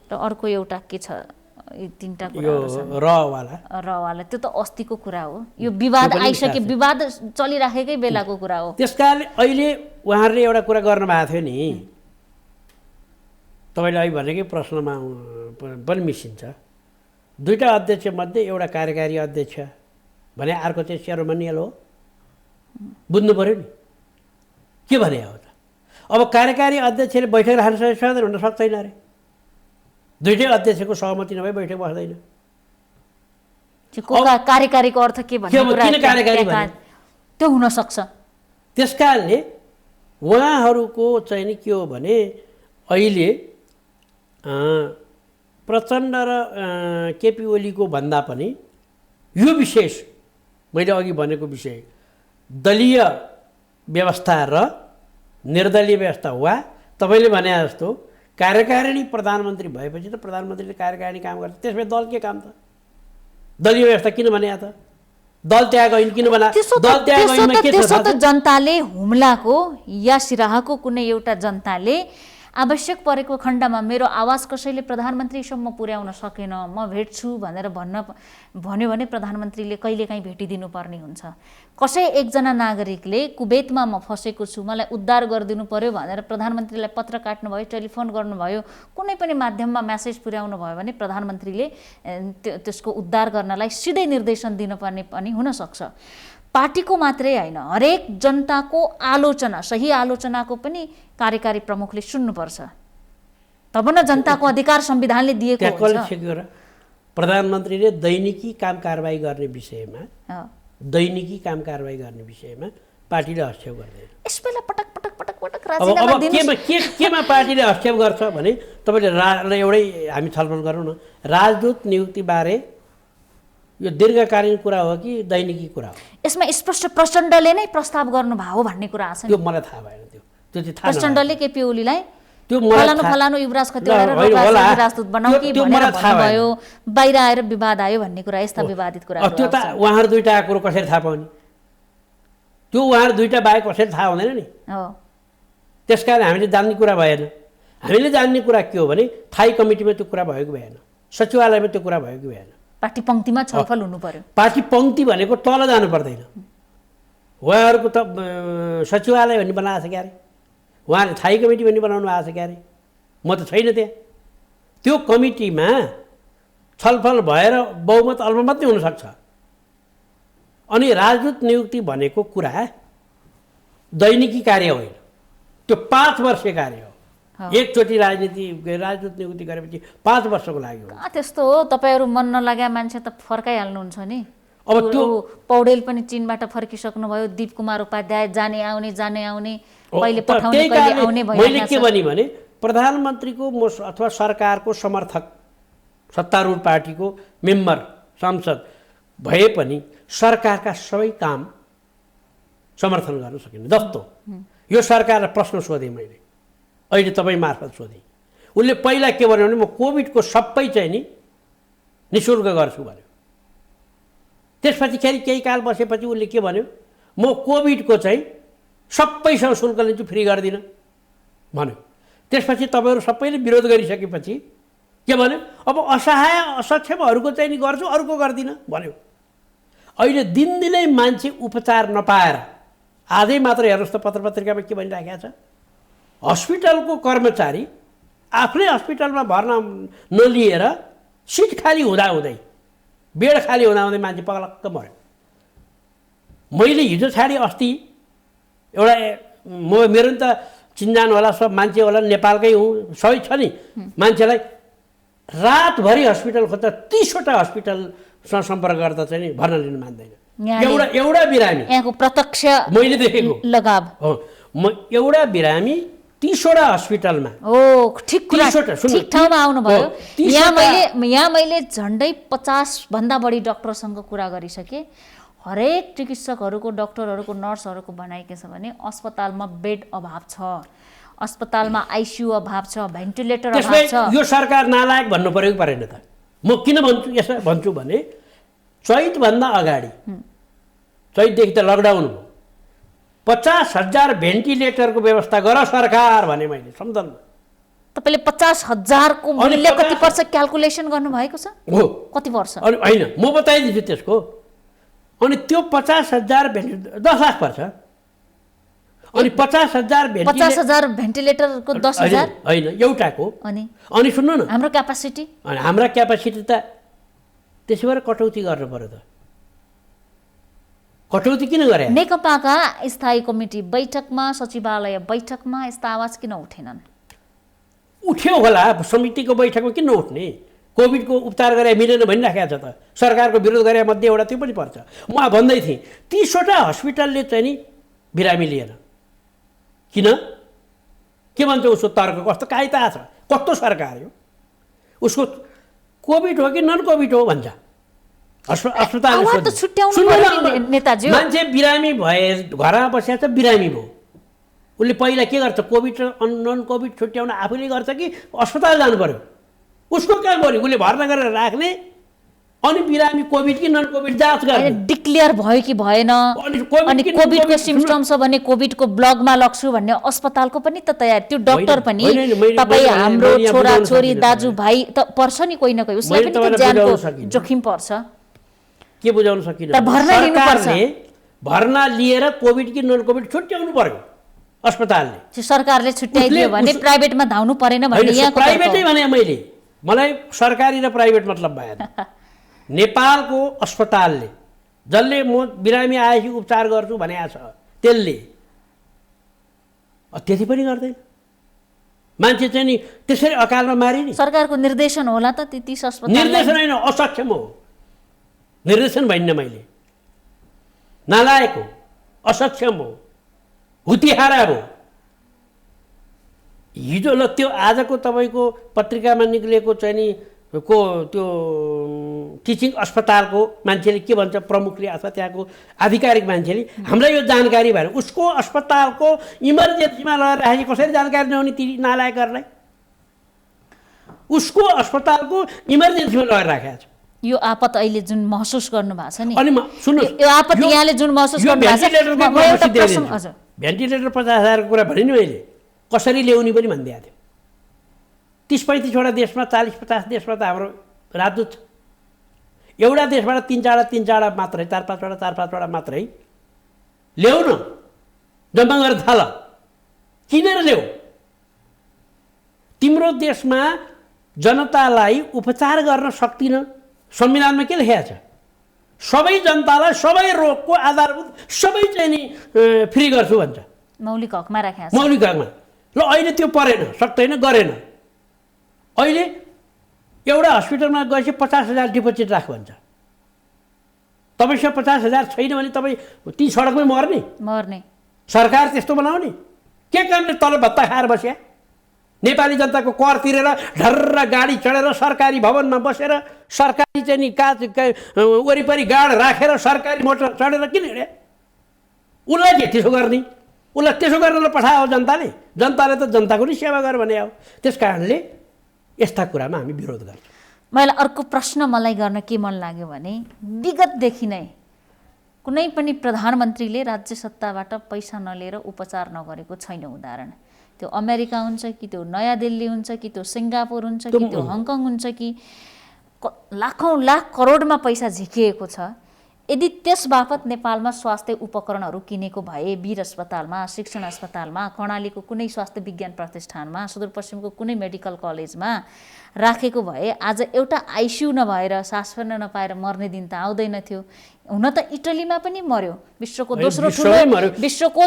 र अर्को एउटा के छ, यी 3टा कुराहरू छन्। रवाला त्यो त अस्तिको कुरा हो। यो विवाद आइसके, विवाद चलिराखेकै बेलाको कुरा हो। त्यसकारणले अहिले उहाँहरूले एउटा कुरा गर्नुभएको थियो नि, तपाईँले अहिले भनेकै प्रश्नमा पनि मिसिन्छ। 2टा अध्यक्ष मध्ये एउटा कार्यकारी अध्यक्ष भने अर्को चाहिँ सेरेमोनियल हो। बुझ्नु पऱ्यो नि के भने हो त। अब कार्यकारी अध्यक्षले बैठक राख्न सक्दैन, हुन सक्दैन अरे। 2टै अध्यक्षको सहमति नभए बैठक बस्दैन। कार्यकारीको अर्थ के भन्ने कुरा त्यो हुन सक्छ। त्यसकारणले उहाँहरूको चाहिँ नि के हो भने अहिले प्रचण्ड र केपी ओलीको भन्दा पनि यो विशेष मैले अघि भनेको विषय दलीय व्यवस्था र निर्दलीय व्यवस्था वा तपाईँले भने जस्तो कार्यकारिणी प्रधानमन्त्री भएपछि त प्रधानमन्त्रीले कार्यकारिणी काम गर्छ, त्यसपछि दल के काम त? दलीय व्यवस्था किन भने त? दल त्याग होइन किन बना? दल त्याग होइन के छ? त्यसो त जनताले हुम्लाको या सिराहाको कुनै एउटा जनताले आवश्यक परेको खण्डमा मेरो आवाज कसैले प्रधानमन्त्रीसम्म पुर्याउन सकेन, म भेट्छु भनेर भन्यो भने प्रधानमन्त्रीले कहिलेकाहीँ भेटिदिनु पर्ने हुन्छ। कसै एकजना नागरिकले कुवेतमा म फसेको छु, मलाई उद्धार गरिदिनु पर्यो भनेर प्रधानमन्त्रीलाई पत्र काट्नुभयो, टेलिफोन गर्नुभयो, कुनै पनि माध्यममा म्यासेज पुर्याउनु भयो भने प्रधानमन्त्रीले त्यसको उद्धार गर्नलाई सिधै निर्देशन दिनुपर्ने पनि हुनसक्छ। पार्टीको मात्रै होइन, हरेक जनताको आलोचना, सही आलोचनाको पनि कार्यकारी प्रमुखले सुन्नुपर्छ, तब न जनताको अधिकार संविधानले दिएको हुन्छ। प्रधानमन्त्रीले दैनिकी काम कारबाही गर्ने विषयमा पार्टीले हस्तक्षेप गर्दैन। यसबेला पटक पटक पटक पटक राजीनामा केमा पार्टीले हस्तक्षेप गर्छ भने तपाईँले एउटै हामी छलफल गरौँ न, राजदूत नियुक्तिबारे यो दीर्घकालीन कुरा हो कि दैनिकी कुरा हो? यसमा स्पष्ट प्रचण्डले नै प्रस्ताव गर्नुभयो भन्ने कुरा आछ। त्यो मलाई थाहा भएन। त्यो चाहिँ थाहा प्रचण्डले केपी ओलीलाई त्यो फलानु युवराज खतिवडा राजदूत बनाऊ कि भनेर भन्नुभयो, बाहिर आएर विवाद आयो भन्ने कुरा, यस्ता विवादित कुरा। त्यो त उहाँहरू दुईटा कुरो कसरी थाहा पाउने? त्यो उहाँहरू दुईटा बाहेक कसरी थाहा हुँदैन नि। त्यसकारण हामीले जान्ने कुरा भएन। हामीले जान्ने कुरा के हो भने थाई कमिटीमा त्यो कुरा भएको भएन, सचिवालयमा त्यो कुरा भएको भएन। पार्टी पङ्क्तिमा छलफल हुनु पर्यो। पार्टी पङ्क्ति भनेको तल जानु पर्दैन। उहाँहरूको त सचिवालय भन्ने बनाएको छ क्यारे, उहाँले थाई कमिटी भन्ने बनाउनु भएको छ क्यारे, म त छैन त्यहाँ। त्यो कमिटीमा छलफल भएर बहुमत अल्पमत नै हुनसक्छ। अनि राजदूत नियुक्ति भनेको कुरा दैनिकी कार्य होइन, त्यो 5 वर्षे कार्य हो। एकचोटि राजदूत नियुक्ति गरेपछि 5 वर्षको लागि हो। त्यस्तो हो, तपाईँहरू मन नलागे मान्छे त फर्काइहाल्नुहुन्छ नि। अब त्यो पौडेल पनि चीनबाट फर्किसक्नु भयो, दीप कुमार उपाध्याय जाने आउने कहिले पठाउने कहिले आउने भइरहेको छ। मैले के भने प्रधानमन्त्रीको अथवा सरकारको समर्थक, सत्तारूढ पार्टीको मेम्बर सांसद भए पनि सरकारका सबै काम समर्थन गर्न सकिन्न। जस्तो यो सरकारलाई प्रश्न सोधेँ मैले, अहिले तपाईँ मार्फत सोधेँ, उसले पहिला के भन्यो भने म कोभिडको सबै चाहिँ नि निःशुल्क गर्छु भन्यो। त्यसपछि केही काल बसेपछि उसले के भन्यो, म कोभिडको चाहिँ सबैसँग शुल्क लिन्छु, फ्री गर्दिनँ भन्यो। त्यसपछि तपाईँहरू सबैले विरोध गरिसकेपछि के भन्यो, अब असहाय असक्षमहरूको चाहिँ नि गर्छु, अरूको गर्दिनँ भन्यो। अहिले दिनदिनै मान्छे उपचार नपाएर, आजै मात्र हेर्नुहोस् त पत्रपत्रिकामा के भनिराखेको छ, हस्पिटलको कर्मचारी आफ्नै हस्पिटलमा भर्ना नलिएर सिट खाली हुँदाहुँदै, बेड खाली हुँदाहुँदै मान्छे पगलक्क मऱ्यो। मैले हिजो छाडी अस्ति एउटा मेरो नि त चिन्जान होला, सब मान्छे होला, नेपालकै हुँ, सबै छ नि, मान्छेलाई रातभरि हस्पिटल खोज्दा 30वटा हस्पिटलसँग सम्पर्क गर्दा चाहिँ नि भर्ना लिनु मान्दैन। एउटा बिरामी, यहाँको प्रत्यक्ष मैले देखेको लगाव हो, म एउटा बिरामी 30वटा हस्पिटलमा। ठिक ठाउँमा आउनुभयो। यहाँ मैले झन्डै 50 भन्दा बढी डाक्टरसँग कुरा गरिसकेँ। हरेक चिकित्सकहरूको, डाक्टरहरूको, नर्सहरूको भनाइ के छ भने अस्पतालमा बेड अभाव छ, अस्पतालमा आइसियु अभाव छ, भेन्टिलेटर अभाव छ। यो सरकार नालायक भन्नु पर्यो कि परेन त? म किन यसो भन्छु भने चैतभन्दा अगाडि, चैतदेखि त लकडाउन हो, 50,000 भेन्टिलेटरको व्यवस्था गर सरकार भने मैले सम्झनमा। तपाईँले 50,000 को मूल्य कति पर्छ क्याल्कुलेसन गर्नुभएको छ? हो, कति पर्छ? अनि होइन, म बताइदिन्छु त्यसको। अनि त्यो 50,000 10 लाख पर्छ। अनि 50,000 भेन्टिलेटरको 10,000 होइन, एउटाको। अनि सुन्नु न, हाम्रो क्यापासिटी, अनि हाम्रा क्यापासिटी त त्यसै भएर कटौती गर्नु पर्यो त। कटौती किन गरे? नेकपाका स्थायी कमिटी बैठकमा, सचिवालय बैठकमा यस्ता आवाज किन उठेनन्? उठ्यो होला, समितिको बैठकमा किन नउठ्ने? कोभिडको उपचार गरे मिलेन भनिराखेको छ त, सरकारको विरोध गरे मध्ये एउटा त्यो पनि पर्छ। म भन्दै थिएँ 30वटा हस्पिटलले चाहिँ नि बिरामी लिएन, किन? के भन्छ उसको तर्क? कस्तो कायदा छ, कस्तो सरकार हो? उसको कोभिड हो कि नन कोभिड हो भन्छ। अस्पताल नेताजी मान्छे बिरामी भए घरमा बसेको छ, बिरामी भयो, उसले पहिला के गर्छ कोभिड र नन कोभिड छुट्याउन आफूले गर्छ कि अस्पताल जानु पर्यो उसको काम गर्यो उसले भर्ना गरेर राख्ने अनि बिरामी कोभिड कि नन कोभिड जाँच गर्ने डिक्लेयर भयो कि भएन अनि कोभिडको सिम्पटम्स छ भने कोभिडको ब्लगमा लग्छु भन्ने अस्पतालको पनि त तयार त्यो डाक्टर पनि तपाईँ हाम्रो छोरा छोरी दाजुभाइ त पर्छ नि कोही न कोही उसलाई पनि त ज्यानको जोखिम पर्छ के बुझाउन सकिन्छ भर्ना लिनुपर्छ भर्ना लिएर कोभिड कि नन कोभिड छुट्याउनु पर्यो अस्पतालले सरकारले छुट्याइदियो भने प्राइभेटमा धाउनु परेन भन्ने यहाँ प्राइभेटै भने मैले मलाई सरकारी र प्राइभेट मतलब भएन नेपालको अस्पतालले जसले म बिरामी आएपछि उपचार गर्छु भनेको छ त्यसले त्यति पनि गर्दैन मान्छे चाहिँ नि त्यसरी अकालमा मारिने सरकारको निर्देशन होला त त्यति अस्पताल निर्देशन होइन असक्षम हो निर्देशन भन्न मैले नालायक हो असक्षम हो हुतिहारा हो हिजो ल त्यो आजको तपाईँको पत्रिकामा निक्लिएको चाहिँ नि को त्यो टिचिङ अस्पतालको मान्छेले के भन्छ प्रमुखले अथवा त्यहाँको आधिकारिक मान्छेले हामीलाई यो जानकारी भएन उसको अस्पतालको इमर्जेन्सीमा लगेर राखेको कसरी जानकारी नहुने ती नालायकहरूलाई उसको अस्पतालको इमर्जेन्सीमा लगेर राखेको छ यो आपत अहिले जुन महसुस गर्नु भएको छ नि अनि सुन्नु यो आपत यहाँले जुन महसुस गर्नु भएको छ भेन्टिलेटर 50,000 को कुरा भने नि मैले कसरी ल्याउने पनि भनिदिएको थियो 30-35 वटा देशमा 40-50 देशमा त हाम्रो राजदूत छ एउटा देशबाट 3-4 मात्रै 4-5 वटा मात्रै ल्याउ न जम्मा गरेर थाल किनेर ल्याऊ तिम्रो देशमा जनतालाई उपचार गर्न सक्दिन संविधानमा के लेखेको छ सबै जनतालाई सबै रोगको आधारभूत सबै चाहिँ नि फ्री गर्छु भन्छ मौलिक हकमा राखेको छ मौलिक हकमा ल अहिले त्यो परेन सक्दैन गरेन अहिले एउटा हस्पिटलमा गएपछि 50,000 डिपोजिट राख भन्छ तपाईसँग 50,000 छैन भने तपाईँ ती सडकमै मर्ने सरकार त्यस्तो बनाउने के कामले तल भत्ता खाएर बस्या नेपाली जनताको कर तिरेर ढर्र गाडी चढेर सरकारी भवनमा बसेर सरकारी चाहिँ नि काज वरिपरि गाड राखेर सरकारी मोटर चढेर किन हिँड्या उसलाई के त्यसो गर्ने उसलाई त्यसो गरेर पठायो जनताले त जनताको नि सेवा गर भने हो त्यस कारणले यस्ता कुरामा हामी विरोध गर्छौँ मलाई अर्को प्रश्न मलाई गर्न के मन लाग्यो भने विगतदेखि नै कुनै पनि प्रधानमन्त्रीले राज्य सत्ताबाट पैसा नलिएर उपचार नगरेको छैन उदाहरण त्यो अमेरिका हुन्छ कि त्यो नयाँ दिल्ली हुन्छ कि त्यो सिङ्गापुर हुन्छ कि त्यो हङकङ हुन्छ कि लाखौँ लाख करोडमा पैसा झिकिएको छ यदि त्यस बापत नेपालमा स्वास्थ्य उपकरणहरू किनेको भए वीर अस्पतालमा शिक्षण अस्पतालमा कर्णालीको कुनै स्वास्थ्य विज्ञान प्रतिष्ठानमा सुदूरपश्चिमको कुनै मेडिकल कलेजमा राखेको भए आज एउटा आइसियु नभएर सास फेर्न नपाएर मर्ने दिन त आउँदैन थियो हुन त इटलीमा पनि मर्यो विश्वको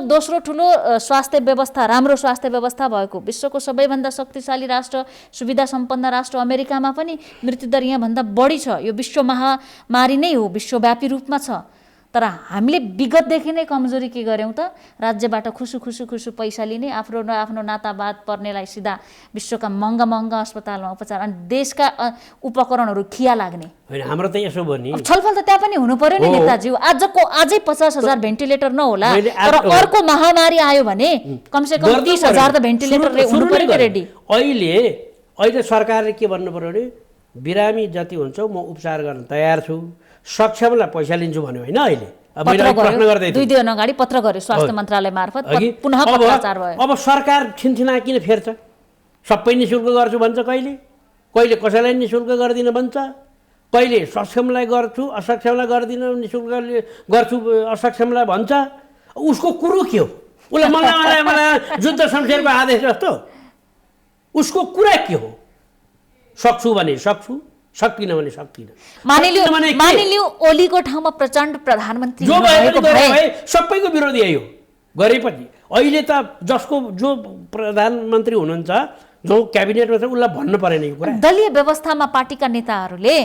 दोस्रो ठुलो स्वास्थ्य व्यवस्था राम्रो स्वास्थ्य व्यवस्था भएको विश्वको सबैभन्दा शक्तिशाली राष्ट्र सुविधा सम्पन्न राष्ट्र अमेरिकामा पनि मृत्युदर यहाँभन्दा बढी छ यो विश्व महामारी नै हो विश्वव्यापी रूपमा छ तर हामीले विगतदेखि नै कमजोरी के गर्यौँ त राज्यबाट खुसु पैसा लिने आफ्नो नातावाद पर्नेलाई सिधा विश्वका महँगा अस्पतालमा उपचार अनि देशका उपकरणहरू खिया लाग्ने होइन हाम्रो त यसो भयो नि छलफल त त्यहाँ पनि हुनु पर्यो नि नेताजी आजै 50,000 भेन्टिलेटर नहोला तर अर्को महामारी आयो भने कमसेकम 30,000 त भेन्टिलेटर हुनु पर्यो नि रेडी अहिले सरकारले के भन्नु पर्यो भने बिरामी जति हुन्छ म उपचार गर्न तयार छु सक्षमलाई पैसा लिन्छु भन्यो होइन अहिले मैले प्रश्न गर्दै थिएँ 2 दिन अगाडि पत्र गर्यो स्वास्थ्य मन्त्रालय मार्फत पुनः पत्राचार भयो अब सरकार छिनछिना किन फेर्छ सबै निशुल्क गर्छु भन्छ कहिले कसैलाई निशुल्क गर्दिन भन्छ कहिले सक्षमलाई गर्छु असक्षमलाई गर्दिन निशुल्क गर्छु असक्षमलाई भन्छ उसको कुरो के हो उसलाई मलाई जुद्ध शमशेरको आदेश जस्तो उसको कुरा के हो सक्छु भने सक्छु सक्दिन भने सक्दिन मानिलियो ओलीको ठाउँमा प्रचण्ड प्रधानमन्त्री जो भए सबैको विरोधी आयो गरेपछि अहिले त जो प्रधानमन्त्री हुनुहुन्छ जो क्याबिनेटमा छ उसलाई भन्नु परेन यो कुरा दलीय व्यवस्थामा पार्टीका नेताहरूले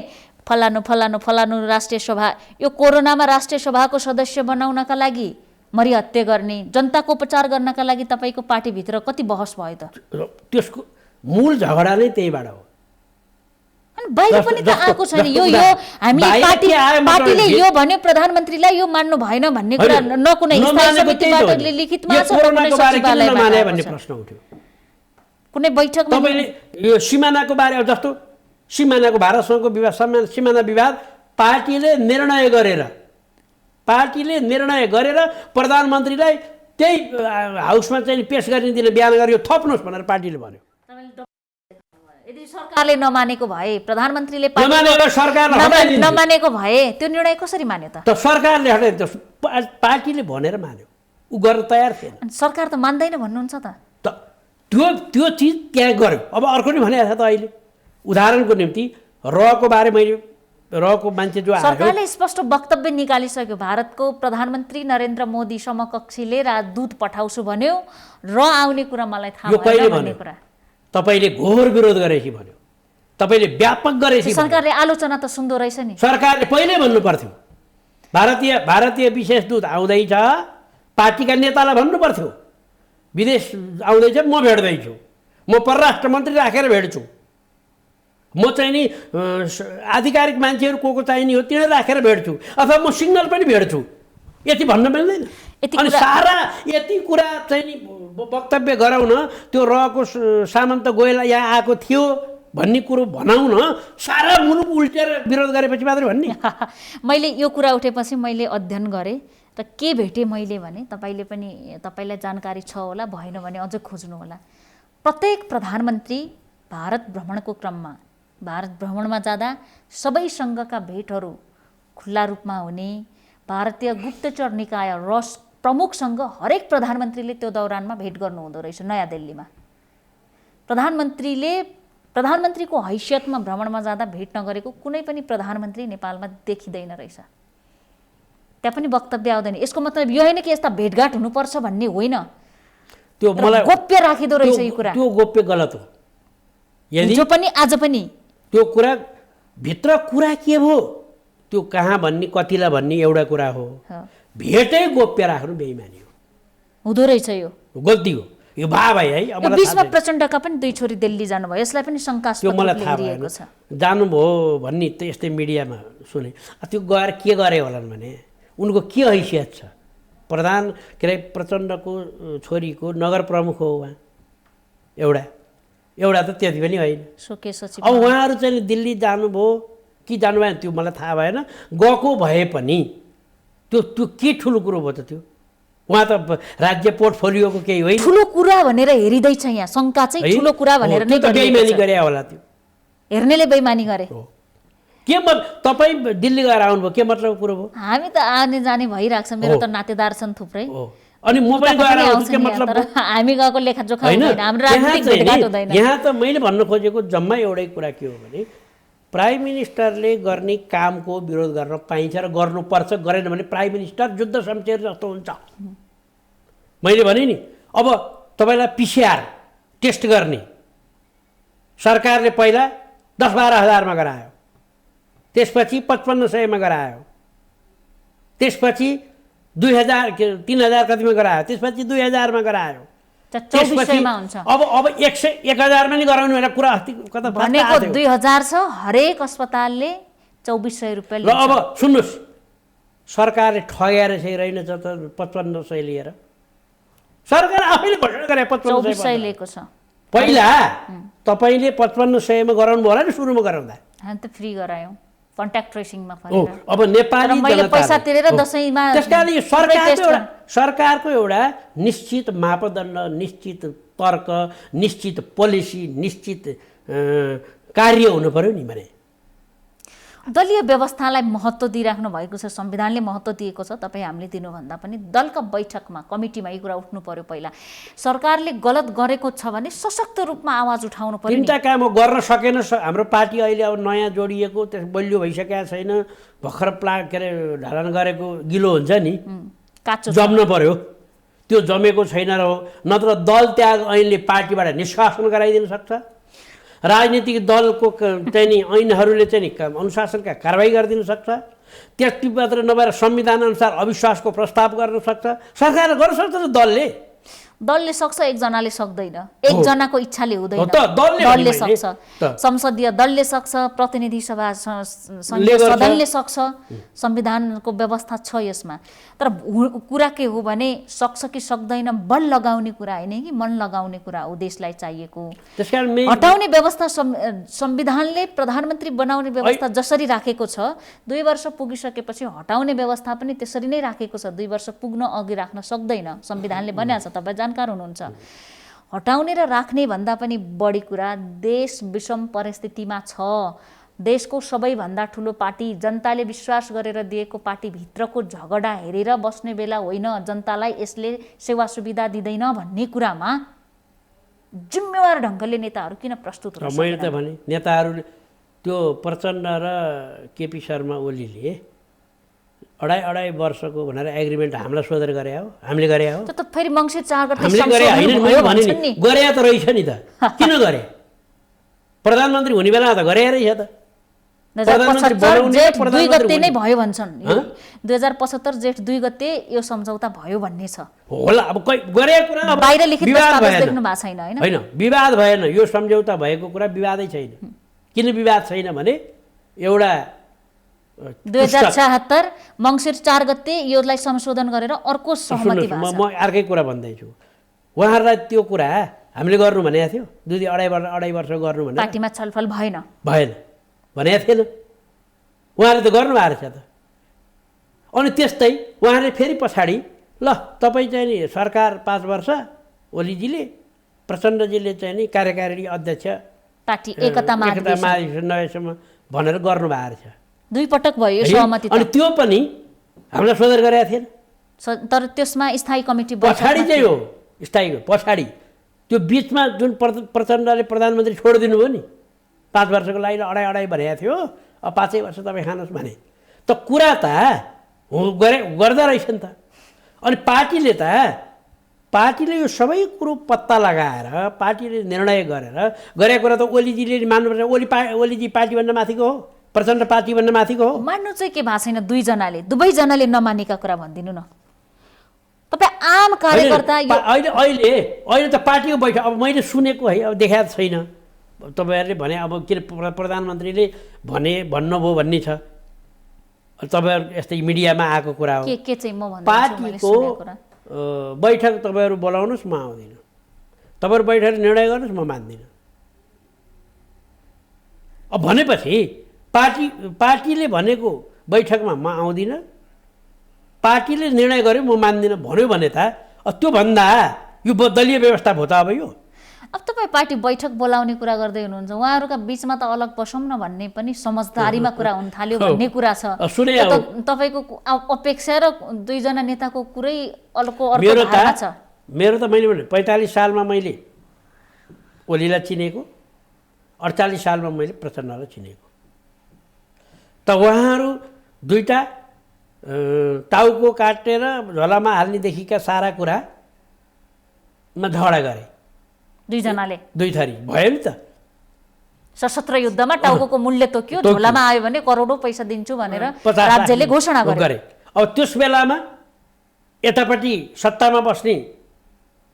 फलानु राष्ट्रिय सभा यो कोरोनामा राष्ट्रिय सभाको सदस्य बनाउनका लागि मरिहत्ते गर्ने जनताको उपचार गर्नका लागि तपाईँको पार्टीभित्र कति बहस भयो त त्यसको मूल झगडा नै त्यहीबाट हो बाहिर पनि त आएको छैन यो हामी पार्टीले यो भन्यो प्रधानमन्त्रीलाई यो मान्नु भएन भन्ने कुरा न कुनै स्थायी समितिबाट लिखितमा छ न कुनै सचिवालयबाट प्रश्न उठ्यो कुनै बैठकमा तपाईले यो सीमानाको बारे जस्तो सीमानाको भारतसँगको विवाद सीमाना विवाद पार्टीले निर्णय गरेर प्रधानमन्त्रीलाई त्यही हाउसमा चाहिँ पेश गर्ने दिन बयान गर्यो थप्नुहोस् भनेर पार्टीले भन्यो यदि सरकारले नमानेको भए प्रधानमन्त्रीले नमानेको भए त्यो निर्णय कसरी मान्यो त सरकारले हटाइ पार्टीले भनेर मान्यो उ गर्न तयार थिएन सरकार त मान्दैन भन्नुहुन्छ त त्यो चिज त्यहाँ गर्यो अब अर्को नि भनेको छ त अहिले उदाहरणको निम्ति रको बारे मैले रको मान्छे जो आयो सरकारले स्पष्ट वक्तव्य निकालिसक्यो भारतको प्रधानमन्त्री नरेन्द्र मोदी समकक्षीले राजदूत पठाउँछु भन्यो र आउने कुरा मलाई थाहा भएन भन्ने कुरा तपाईले घोर विरोध गरेपछि भन्यो तपाईले व्यापक गरेपछि सरकारले आलोचना त सुन्दो रहेछ नि सरकारले पहिले भन्नु पर्थ्यो भारतीय विशेष दूत आउँदैछ पार्टीका नेतालाई भन्नु पर्थ्यो विदेश आउँदैछ म भेट्दैछु म परराष्ट्र मन्त्री राखेर भेट्छु म चाहिँ नि आधिकारिक मान्छेहरू को चाहिने हो तिनीहरू राखेर भेट्छु अथवा म सिग्नल पनि भेट्छु यति भन्न मिल्दैन अनि सारा यति कुरा चाहिँ नि वक्तव्य गराउन त्यो रहेको सामन्त गोयल यहाँ आएको थियो भन्ने कुरो भनाउन सारा मुलुक उल्टेर विरोध गरेपछि मात्रै भन्ने मैले यो कुरा उठेपछि मैले अध्ययन गरेँ र के भेटेँ मैले भने तपाईँलाई जानकारी छ होला भएन भने अझ खोज्नु होला प्रत्येक प्रधानमन्त्री भारत भ्रमणमा जाँदा सबैसँगका भेटहरू खुल्ला रूपमा हुने भारतीय गुप्तचर निकाय रस प्रमुखसँग हरेक प्रधानमन्त्रीले त्यो दौरानमा भेट गर्नुहुँदो रहेछ नयाँ दिल्लीमा प्रधानमन्त्रीको हैसियतमा भ्रमणमा जाँदा भेट नगरेको कुनै पनि प्रधानमन्त्री नेपालमा देखिँदैन रहेछ त्यहाँ पनि वक्तव्य आउँदैन यसको मतलब यो होइन कि यस्ता भेटघाट हुनुपर्छ भन्ने होइन त्यो मलाई गोप्य राखिदो रहेछ यो कुरा त्यो गोप्य गलत हो यदि जो पनि आज पनि त्यो कुरा भित्र कुरा के हो त्यो कहाँ भन्ने कतिलाई भन्ने एउटा कुरा हो भेटै गोप्य राख्नु बेइमानी हो हुँदो रहेछ यो गल्ती हो यो भाइ है अब बीचमा प्रचण्डका पनि दुई छोरी दिल्ली जानुभयो यसलाई पनि शंकास्पद लिएको छ जानुभयो भन्ने त यस्तै मिडियामा सुने त्यो गएर के गरे होलान् भने उनको के हैसियत छ प्रचण्डको छोरीको नगर प्रमुख हो उहाँ एउटा त त्यति पनि होइन अब उहाँहरू चाहिँ दिल्ली जानुभयो कि जानु भएन त्यो मलाई थाहा भएन गएको भए पनि त्यो के ठुलो कुरो भयो त त्यो उहाँ त राज्य पोर्टफोलियोको केही होइन ठुलो कुरा भनेर हेरिँदैछ यहाँ शङ्का चाहिँ ठुलो कुरा भनेर नै बेइमानी गरे होला त्यो हेर्नेले बेइमानी गरे के तपाईँ दिल्ली गएर आउनुभयो के मतलब कुरो भयो हामी त आउने जाने भइरहेको छ मेरो त नातेदार छन् थुप्रै अनि म पनि गएर आउँछु के मतलब हामी गएको लेखाजोखा हुँदैन हाम्रो राजनीतिक भेटघाट हुँदैन यहाँ त मैले भन्न खोजेको जम्मै एउटै कुरा के हो भने प्राइम मिनिस्टरले गर्ने कामको विरोध गर्न पाइन्छ र गर्नुपर्छ गरेन भने प्राइम मिनिस्टर जुद्ध शमशेर जस्तो हुन्छ मैले भने नि अब तपाईँलाई पिसिआर टेस्ट गर्ने सरकारले पहिला 10-12 हजारमा गरायो त्यसपछि 5500मा गरायो त्यसपछि 2000-3000 कतिमा गरायो त्यसपछि 2000मा गरायो 2400मा हुन्छ अब 1000मा नि गराउनु भनेर कुरा अस्ति कता भनेको 2000 छ हरेक अस्पतालले 2400 रुपैयाँ लिन्छ अब सुन्नुस् सरकारले ठगेर चाहिँ रहेनछ त 5500 लिएर सरकार आफैले घोषणा गरे 2500 लिएको छ पहिला तपाईले 5500 मा गराउनु भयो नि सुरुमा गराउँदा हामी त फ्री गरायौं कन्ट्याक्ट ट्रेसिङमा फरेर अब नेपाली जनताले पैसा तिरेर दशैंमा त्यसकाले सरकारको एउटा निश्चित मापदण्ड निश्चित तर्क निश्चित पोलिसी निश्चित कार्य हुनु पर्यो नि भने दलीय व्यवस्थालाई महत्त्व दिइराख्नु भएको छ संविधानले महत्त्व दिएको छ तपाई हामीले दिनुभन्दा पनि दलका बैठकमा कमिटीमा यो कुरा उठ्नु पर्यो पहिला सरकारले गलत गरेको छ भने सशक्त रूपमा आवाज उठाउनु पर्यो तीनटा काम गर्न सकेन हाम्रो पार्टी अहिले अब नयाँ जोडिएको त्यस बलियो भइसकेको छैन भर्खर ढालन गरेको गिलो हुन्छ नि काचो जम्न पर्यो त्यो जमेको छैन र नत्र दल त्याग ऐनले पार्टीबाट निष्कासन गराइदिन सक्छ राजनीतिक दलको चाहिँ ऐनहरूले चाहिँ अनुशासनका कारबाही गरिदिन सक्छ त्यति मात्र नभएर संविधान अनुसार अविश्वासको प्रस्ताव गर्न सक्छ सरकारले गर्न सक्छ दलले दलले सक्छ, एकजनाले सक्दैन। एकजनाको इच्छाले हुँदैन। दलले दलले सक्छ, संसदीय दलले सक्छ, प्रतिनिधि सभा संघीय सदनले सक्छ, संविधानको व्यवस्था छ यसमा। तर कुरा के हो भने सक्छ कि सक्दैन बल लगाउने कुरा होइन कि मन लगाउने कुरा हो देशलाई चाहिएको। हटाउने व्यवस्था संविधानले प्रधानमन्त्री बनाउने व्यवस्था जसरी राखेको छ 2 वर्ष पुगिसकेपछि हटाउने व्यवस्था पनि त्यसरी नै राखेको छ। 2 वर्ष पुग्न अघि राख्न सक्दैन, संविधानले भनेको छ, तपाईँ जानकार हुनुहुन्छ। हटाउने र राख्ने भन्दा पनि बढी कुरा देश विषम परिस्थितिमा छ। देशको सबैभन्दा ठुलो पार्टी, जनताले विश्वास गरेर दिएको पार्टीभित्रको झगडा हेरेर बस्ने बेला होइन। जनतालाई यसले सेवा सुविधा दिँदैन भन्ने कुरामा जिम्मेवार ढङ्गले नेताहरू किन प्रस्तुत हुन सक्दैन? मैले त भने नेताहरूले त्यो प्रचण्ड र केपी शर्मा ओलीले अढाई वर्षको भनेर एग्रिमेन्ट हामीलाई सोधेर गरे हो, हामीले गरे हो। त्यो त फेरि मङ्सिर 4 गते हामीले गरे होइन, मैले भने नि गरे त रहेछ नि त। किन गरे? प्रधानमन्त्री हुने बेला त गरे रहेछ त। 2075 जेठ 2 गते नै भयो भन्छन्। 2075 जेठ 2 गते यो सम्झौता भयो भन्ने छ। होला, अब गरे कुरा अब बाहिर लिखित दस्तावेज देख्नु भएको छैन हैन? हैन, विवाद भएन। यो सम्झौता भएको कुरा विवादै छैन। किन विवाद छैन भने एउटा 2076 मङ्सिर 4 गते योलाई संशोधन गरेर अर्को सहमति भएको छ। म अर्कै कुरा भन्दैछु। उहाँहरूलाई त्यो कुरा हामीले गर्नु भनेको थियो, 2-2.5 वर्ष गर्नु भने पार्टीमा छलफल भएन भनेको थिएन। उहाँहरूले त गर्नुभएको रहेछ त। अनि त्यस्तै उहाँहरूले फेरि पछाडि ल तपाईँ चाहिँ नि सरकार 5 वर्ष, ओलीजीले, प्रचण्डजीले चाहिँ नि कार्यकारिणी अध्यक्ष पार्टी एकता महाधिवेशन नभएसम्म भनेर गर्नुभएको रहेछ। 2 पटक भयो यो सहमति। अनि त्यो पनि हामीलाई सोधेर गरेको थिएन। तर त्यसमा स्थायी कमिटी पछाडि चाहिँ हो, स्थायी पछाडि त्यो बिचमा जुन प्रचण्डले प्रधानमन्त्री छोडिदिनु भयो नि 5 वर्षको लागि 2.5 भनेको थियो, अब 5 वर्ष तपाईँ खानुहोस् भने त कुरा त गर्दा रहेछ नि त। अनि पार्टीले यो सबै कुरो पत्ता लगाएर पार्टीले निर्णय गरेको कुरा त ओलीजीले मान्नुपर्छ। ओलीजी पार्टीभन्दा माथिको हो, प्रचण्ड पार्टीभन्दा माथिको हो। मान्नु चाहिँ के भएको छैन? दुवैजनाले नमानेका कुरा भनिदिनु न। तपाईँ आम कार्यकर्ता अहिले त पार्टीको बैठक अब मैले सुनेको है, अब देखाएको छैन। तपाईँहरूले भने अब के प्रधानमन्त्रीले भन्नुभयो भन्ने छ। तपाईँहरू यस्तै मिडियामा आएको कुरा हो। के चाहिँ म भन्छु, पार्टीको बैठक तपाईँहरू बोलाउनुहोस्, म आउँदिनँ। तपाईँहरू बैठक निर्णय गर्नुहोस्, म मान्दिनँ। अब भनेपछि पार्टीले भनेको बैठकमा म आउँदिनँ, पार्टीले निर्णय गर्यो म मान्दिनँ भन्यो भने त त्योभन्दा यो दलीय व्यवस्था भयो त। अब यो अब तपाईँ पार्टी बैठक बोलाउने कुरा गर्दै हुनुहुन्छ, उहाँहरूका बिचमा त अलग पसौँ न भन्ने पनि समझदारीमा कुरा हुन थाल्यो भन्ने कुरा छ। तपाईँको अपेक्षा र 2 जना नेताको कुरै अर्को धारणा छ। मेरो त मैले भने 45 सालमा मैले ओलीलाई चिनेको, 48 सालमा मैले प्रचण्डलाई चिनेको। त उहाँहरू दुईटा टाउको काटेर झोलामा हाल्नेदेखिका सारा कुरामा झगडा गरे 2 जनाले। 2 थरी भयो नि त। सशस्त्र युद्धमा टाउको मूल्य तोक्यो, झोलामा आयो भने करोडौँ पैसा दिन्छु भनेर राज्यले घोषणा गरे। अब त्यस बेलामा यतापट्टि सत्तामा बस्ने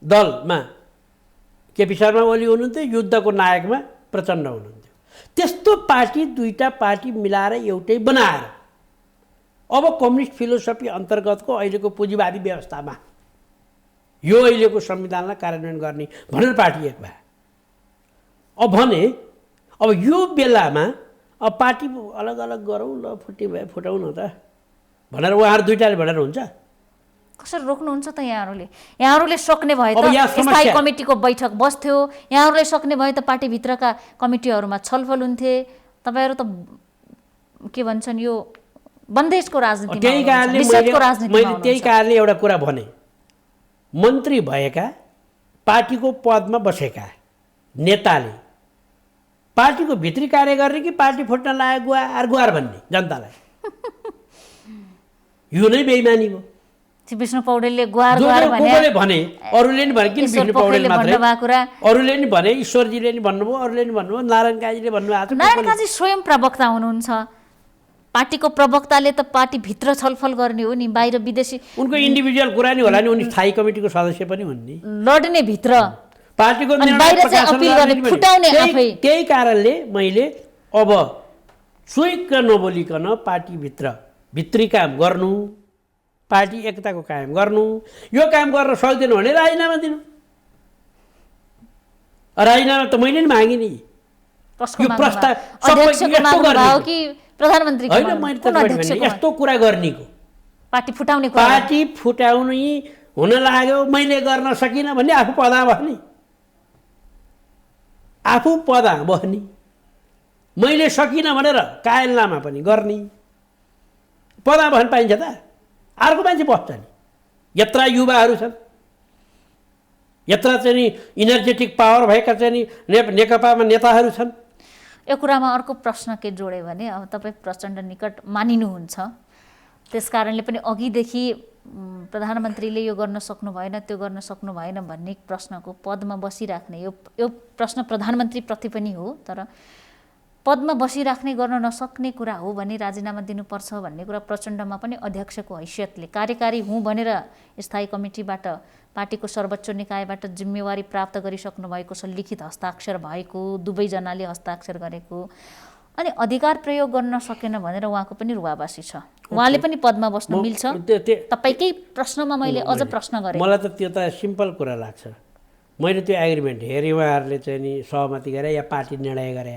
दलमा केपी शर्मा ओली हुनुहुन्थ्यो, युद्धको नायकमा प्रचण्ड हुनुहुन्थ्यो। त्यस्तो पार्टी, 2टा पार्टी मिलाएर एउटै बनाएर अब कम्युनिस्ट फिलोसफी अन्तर्गतको अहिलेको पुँजीवादी व्यवस्थामा यो अहिलेको संविधानलाई कार्यान्वयन गर्ने भनेर पार्टी एक भयो। अब भने अब यो बेलामा अब पार्टी अलग अलग गरौँ, ल फुटाउँ न त भनेर उहाँहरू 2टाले भनेर हुन्छ? कसरी रोक्नुहुन्छ त यहाँहरूले सक्ने भए त स्थायी कमिटीको बैठक बस्थ्यो, यहाँहरूले सक्ने भए त पार्टीभित्रका कमिटीहरूमा छलफल हुन्थे। तपाईँहरू त के भन्छन् यो बन्देजको राजनीति। त्यही कारणले एउटा कुरा भने, मन्त्री भएका पार्टीको पदमा बसेका नेताले पार्टीको भित्री कार्य गर्ने कि पार्टी फुट्न लागेको गुहार भन्ने जनतालाई, यो नै बेइमानी हो। विष्णु पौडेलले गुहार भने, अरूले नि भने, किन विष्णु पौडेल मात्रै, अरूले नि भने, ईश्वरजीले नि भन्नुभयो, अरूले नि भन्नुभयो, नारायण काजीले भन्नुभएको छ। नारायण काजी स्वयं प्रवक्ता हुनुहुन्छ, पार्टीको प्रवक्ताले त पार्टीभित्र छलफल गर्ने हो नि, बाहिर विदेशी उनको इन्डिभिजुअल कुरा नि होला नि, उनी स्थायी कमिटीको सदस्य पनि हुन् नि। लड्ने भित्र पार्टीको बाहिर चाहिँ अपिल गर्ने, फुटाउने आफै। त्यही कारणले मैले अब चुइक्क नबोलिकन पार्टीभित्र भित्री काम गर्नु, पार्टी एकताको कायम गर्नु, यो काम गर्न सक्दैन भने राजीनामा दिनु। राजीनामा त मैले नि मागेँ नि। यो प्रस्ताव प्रधानमन्त्री होइन, मैले त यस्तो कुरा गर्नेको पार्टी फुटाउने हुन लाग्यो, मैले गर्न सकिनँ भन्ने आफू पदा भयो नि। आफू पदा भयो नि, मैले सकिनँ भनेर कायलनामा पनि गर्ने पदा भन्न पाइन्छ त? अर्को मान्छे बस्छ नि। यत्रा युवाहरू छन्, यत्रा चाहिँ नि इनर्जेटिक पावर भएका चाहिँ नि नेकपामा नेताहरू छन्। यो कुरामा अर्को प्रश्न के जोडे भने, अब तपाईँ प्रचण्ड निकट मानिनुहुन्छ, त्यस कारणले पनि अघिदेखि प्रधानमन्त्रीले यो गर्न सक्नु भएन, त्यो गर्न सक्नु भएन भन्ने प्रश्नको पदमा बसिराख्ने, यो प्रश्न प्रधानमन्त्रीप्रति पनि हो, तर पदमा बसिराख्ने गर्न नसक्ने कुरा हो भने राजीनामा दिनुपर्छ भन्ने कुरा प्रचण्डमा पनि अध्यक्षको हैसियतले, कार्यकारी हुँ भनेर स्थायी कमिटीबाट पार्टीको सर्वोच्च निकायबाट जिम्मेवारी प्राप्त गरिसक्नु भएको छ, लिखित हस्ताक्षर भएको, दुवैजनाले हस्ताक्षर गरेको, अनि अधिकार प्रयोग गर्न सकेन भनेर उहाँको पनि रुवाबासी छ। उहाँले पनि पदमा बस्न मिल्छ? तपाईँकै प्रश्नमा मैले अझ प्रश्न गरेँ। मलाई त त्यो त सिम्पल कुरा लाग्छ। मैले त्यो एग्रिमेन्ट हेरेँ, उहाँहरूले चाहिँ नि सहमति गरे या पार्टी निर्णय गरे,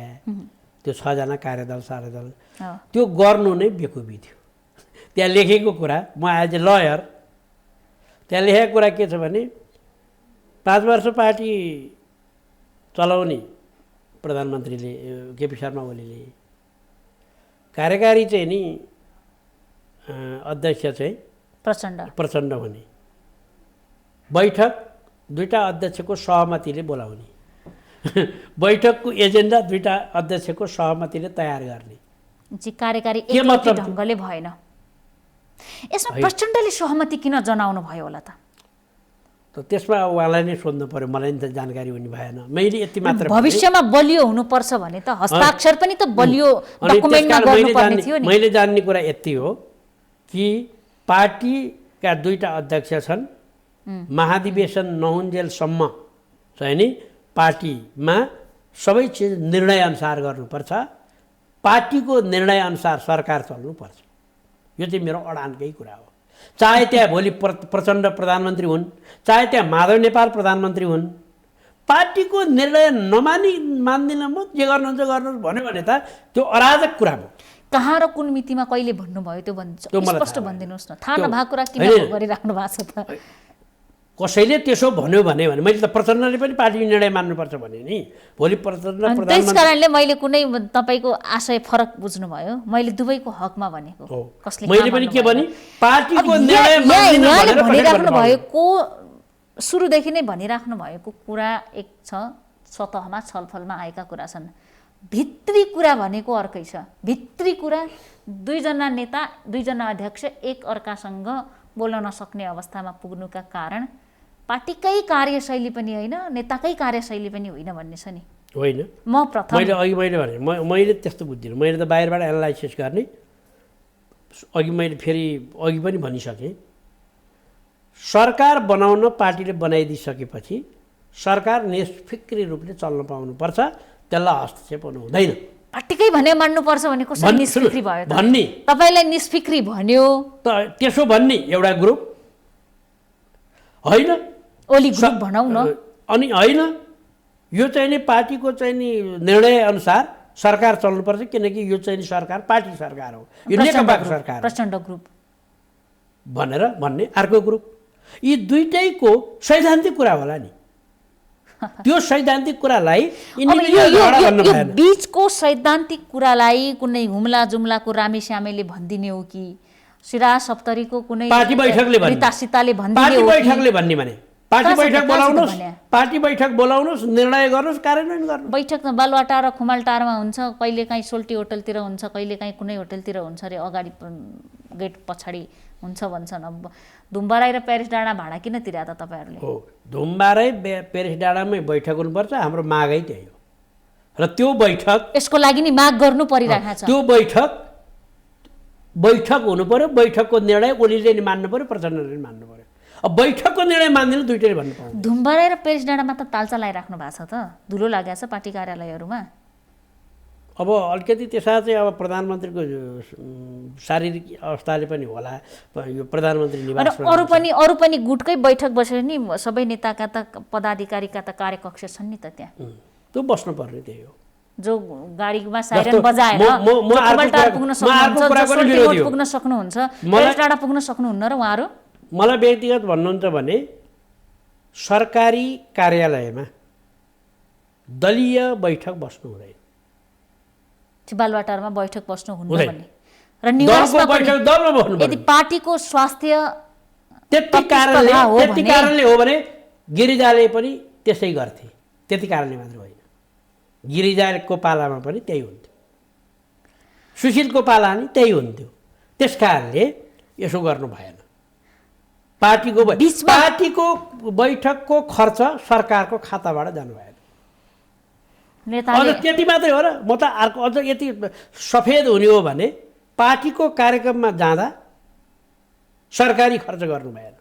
त्यो 6 जना कार्यदल कार्यदल त्यो गर्नु नै बेकुबी थियो। त्यहाँ लेखेको कुरा, म एज ए लयर त्यहाँ लेखेको कुरा के छ भने 5 वर्ष पार्टी चलाउने प्रधानमन्त्रीले, केपी शर्मा ओलीले, कार्यकारी चाहिँ नि अध्यक्ष चाहिँ प्रचण्ड हुने, बैठक 2टा अध्यक्षको सहमतिले बोलाउने, बैठकको एजेन्डा 2टा अध्यक्षको सहमतिले तयार गर्ने, कार्यकारी एकलौटी ढङ्गले भएन। यसमा प्रचण्डले सहमति किन जनाउनु भयो होला त? त्यसमा उहाँलाई नै सोध्नु पर्यो, मलाई नि त जानकारी हुने भएन। मैले यति मात्र, भविष्यमा बलियो हुनुपर्छ भने त हस्ताक्षर पनि त बलियो डकुमेन्टमा गर्नुपर्ने थियो नि। मैले जान्ने कुरा यति हो कि पार्टीका 2टा अध्यक्ष छन्, महाधिवेशन नहुन्जेलसम्म चाहिँ नि पार्टीमा सबै चिज निर्णयअनुसार गर्नुपर्छ, पार्टीको निर्णयअनुसार सरकार चल्नुपर्छ। यो चाहिँ मेरो अडानकै कुरा हो। चाहे त्यहाँ भोलि प्रचण्ड प्रधानमन्त्री हुन्, चाहे त्यहाँ माधव नेपाल प्रधानमन्त्री हुन्, पार्टीको निर्णय मान्दिनँ म, जे गर्नुहुन्छ गर्नुहोस् भन्यो भने त त्यो अराजक कुरा हो। कहाँ र कुन मितिमा कहिले भन्नुभयो त्यो स्पष्ट भनिदिनुहोस् न। थाहा नभएको कुरा किन गरिराख्नु भएको छ त? कसैले त्यसो भन्यो भने मैले त प्रचण्डले पनि पार्टी निर्णय मान्नुपर्छ भने नि, भोलि प्रचण्ड प्रधानमन्त्री। त्यस कारणले मैले कुनै तपाईँको आशय फरक बुझ्नुभयो, मैले दुवैको हकमा भनेको। कसले मैले पनि के भने पार्टीको निर्णय मान्दिन भनिराख्नु भएको, सुरुदेखि नै भनिराख्नु भएको कुरा एक छ, सतहमा छलफलमा आएका कुरा छन्। भित्री कुरा भनेको अर्कै छ। भित्री कुरा 2 जना नेता, 2 जना अध्यक्ष एक अर्कासँग बोल्न नसक्ने अवस्थामा पुग्नुका कारण पार्टीकै कार्यशैली पनि होइन, नेताकै कार्यशैली पनि होइन भन्ने छ नि। होइन, म प्रथम मैले मैले त्यस्तो बुझ्दिनँ। मैले त बाहिरबाट एनालाइसिस गर्ने, मैले फेरि अघि पनि भनिसकेँ, सरकार बनाउन पार्टीले बनाइदिइसकेपछि सरकार निष्फिक्री रूपले चल्न पाउनुपर्छ, त्यसलाई हस्तक्षेप हुनु हुँदैन। पार्टीकै भने मान्नुपर्छ भने कसरी निष्फिक्री भयो त? भन्ने तपाईँलाई निष्फिक्री भन्यो त त्यसो भन्ने एउटा ग्रुप होइन, ओली ग्रुप भनौँ न। अनि होइन, यो चाहिँ नि पार्टीको चाहिँ नि निर्णय अनुसार सरकार चल्नुपर्छ, किनकि यो चाहिँ नि सरकार पार्टी सरकार हो, यो नेकपाको सरकार, प्रचण्ड ग्रुप भनेर भन्ने अर्को ग्रुप। यी दुईटैको सैद्धान्तिक कुरा होला नि। त्यो सैद्धान्तिक कुरालाई बीचको सैद्धान्तिक कुरालाई कुनै हुम्ला जुम्लाको रामेश्यामेले भनिदिने हो कि सिरा सप्तरीको कुनै पार्टी बैठकले सीताले भनिदिने हो? पार्टी बैठकले भन्ने भने पार्टी बैठक बोलाउनुहोस्, पार्टी बैठक बोलाउनुहोस्, निर्णय गर्नुहोस्, कार्यान्वयन गर्नुहोस्। बैठक बालुवाटा र खुमालटारमा हुन्छ, कहिलेकाहीँ सोल्टी होटलतिर हुन्छ, कहिलेकाहीँ कुनै होटलतिर हुन्छ अरे, अगाडि गेट पछाडि हुन्छ भन्छन्। अब धुम्बाराई र पेरिस डाँडा भाडा किन तिरा त तपाईँहरूले? हो, धुम्बाराई पेरिस डाँडामै बैठक हुनुपर्छ, हाम्रो मागै त्यही हो। र त्यो बैठक, यसको लागि नि माग गर्नु परिरहेको छ। त्यो बैठक बैठक हुनु पर्यो, बैठकको निर्णय ओलीले नि मान्नु पर्यो, प्रचण्डले नि मान्नु पर्यो। अब बैठकको निर्णय मान्दैन दुईटैले भन्नु पाउँदैन। धुम्बरे र पेरिस डाँडामा त तालचा लगाइराख्नु भएको छ त, धुलो लागेको छ पार्टी कार्यालयहरूमा। अब अलिकति त्यसमा चाहिँ अब प्रधानमन्त्रीको शारीरिक अवस्थाले पनि होला, यो प्रधानमन्त्री निवास अरू पनि गुटकै बैठक बसेर नि सबै नेताका त पदाधिकारीका त कार्यकक्ष छन् नि त त्यहाँ, त्यो बस्नुपर्ने त्यही हो। जो गाडीमा साइरन बजाएर पुग्न सक्नुहुन्छ, पेरिस डाँडा पुग्न सक्नुहुन्न र उहाँहरू। मलाई व्यक्तिगत भन्नुहुन्छ भने सरकारी कार्यालयमा दलीय बैठक बस्नु हुँदैन, बालुवाटारमा बैठक बस्नु हुन्न भन्ने र निवासमा यदि पार्टीको स्वास्थ्य त्यति कारणले हो भने गिरिजाले पनि त्यसै गर्थे, त्यति कारणले मात्र होइन। गिरिजाको पालामा पनि त्यही हुन्थ्यो, सुशीलको पाला नि त्यही हुन्थ्यो। त्यस कारणले यसो गर्नु भएन। पार्टीको बैठकको खर्च सरकारको खाताबाट जानु भएन। त्यति मात्रै हो र। म त अर्को अझ यति सफेद हुने हो भने पार्टीको कार्यक्रममा जाँदा सरकारी खर्च गर्नु भएन।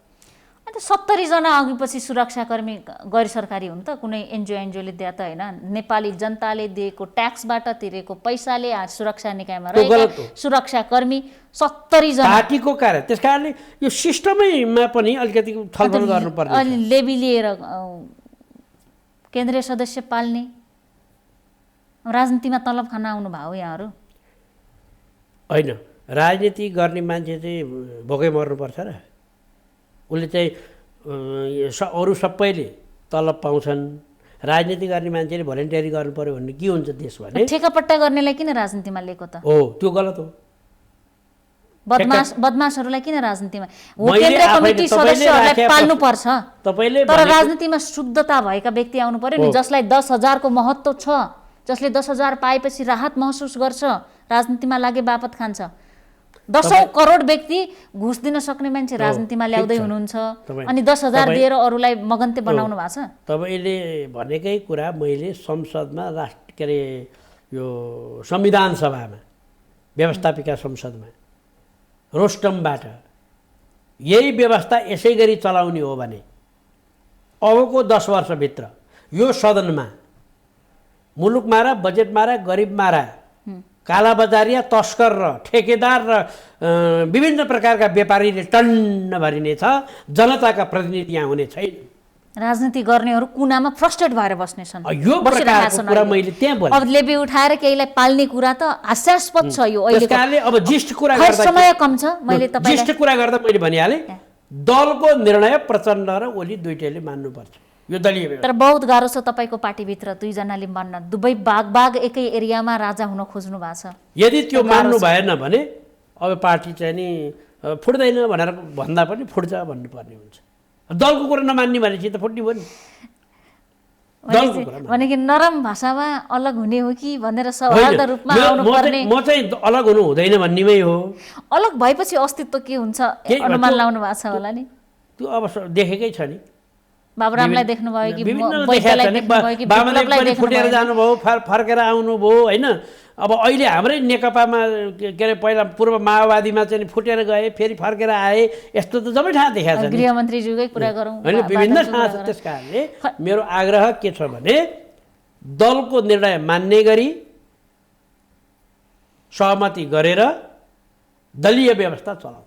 अन्त 70 जना अघिपछि सुरक्षाकर्मी गैर सरकारी हुन् त, कुनै एनजिओले दिए त होइन, नेपाली जनताले दिएको ट्याक्सबाट तिरेको पैसाले सुरक्षा निकायमा रहेका सुरक्षाकर्मी 70 जना पार्टीको कार्य। त्यस कारणले यो सिस्टमैमा पनि अलिकति छलफल गर्नुपर्छ। अनि लेबी लिएर केन्द्रीय सदस्य पाल्ने, राजनीतिमा तलब खान आउनु भयो यहाँहरू होइन। राजनीति गर्ने मान्छे चाहिँ भोकै मर्नुपर्छ र? उसले चाहिँ अरू सबैले तलब पाउँछन्, राजनीति गर्ने मान्छेले भोलिन्टियरी गर्नु पर्यो भन्ने के हुन्छ देश भने? ठेकापट्टा गर्नेलाई किन राजनीतिमा लिएको त? हो, त्यो गलत हो। बदमासहरूलाई किन राजनीतिमा? केन्द्रीय कमिटी सदस्यहरूलाई पाल्नु पर्छ, तर राजनीतिमा शुद्धता भएका व्यक्ति आउनु पर्यो नि, जसलाई 10,000 को महत्त्व छ, जसले 10,000 पाएपछि राहत महसुस गर्छ, राजनीतिमा लागे बापत खान्छ। 10 करोड व्यक्ति घुस दिन सक्ने मान्छे राजनीतिमा ल्याउँदै हुनुहुन्छ, अनि 10,000 दिएर अरूलाई मगन्ते बनाउनु भएको छ। तपाईँले भनेकै कुरा मैले संसदमा यो संविधान सभामा व्यवस्थापिका संसदमा रोस्टमबाट यही व्यवस्था यसै गरी चलाउने हो भने अबको 10 वर्षभित्र यो सदनमा मुलुक मारा, बजेट मारा, गरिब मारा, कालाबजारिया, तस्कर र ठेकेदार र विभिन्न प्रकारका व्यापारीले टन्न भरिनेछ, जनताका प्रतिनिधि यहाँ हुने छैन। राजनीति गर्नेहरू कुनामा फ्रस्ट्रेट भएर बस्नेछन्। यो प्रकारको कुरा मैले त्यहाँ बोले। अब लेबी उठाएर केहीलाई पाल्ने कुरा त हास्यास्पद छ। यो त्यसकारणले अब जिस्ट कुरा गर्दा समय कम छ, मैले तपाईलाई जिस्ट कुरा गर्दा मैले भनिहाले, दलको निर्णय प्रचण्ड र ओली दुईटैले मान्नुपर्छ। यो दलीय तर बहुत गाह्रो छ तपाईको पार्टीभित्र दुईजनाले मान्न। दुवै बाग एकै एरियामा राजा हुन खोज्नु भएको छ। यदि त्यो मान्नु भएन भने अब पार्टी चाहिँ नि फुट्दैन भनेर भन्दा पनि फुट्छ भन्नुपर्ने हुन्छ। दलको कुरा नमान्ने भनेपछि त फुट्ने भयो नि। भनेको नरम भाषामा अलग हुने हो कि भनेर सौहार्द रूपमा आउनु पर्ने? म चाहिँ अलग हुनु हुँदैन भन्नेमै हो। अलग भएपछि अस्तित्व के हुन्छ अनुमान लाउनु भएको छ होला नि? त्यो अब देखेकै छ नि। बाबुरामलाई देख्नुभयो कि बाबुरामलाई फुटेर जानुभयो, फर्केर आउनुभयो होइन। अब अहिले हाम्रै नेकपामा के अरे पहिला पूर्व माओवादीमा चाहिँ फुटेर गए, फेरि फर्केर आए, यस्तो त जम्मै ठाउँ देखाएको छ। गृहमन्त्रीज्यूकै कुरा गरौँ होइन, विभिन्न ठाउँ छ। त्यस कारणले मेरो आग्रह के छ भने दलको निर्णय मान्ने गरी सहमति गरेर दलीय व्यवस्था चलाऊ,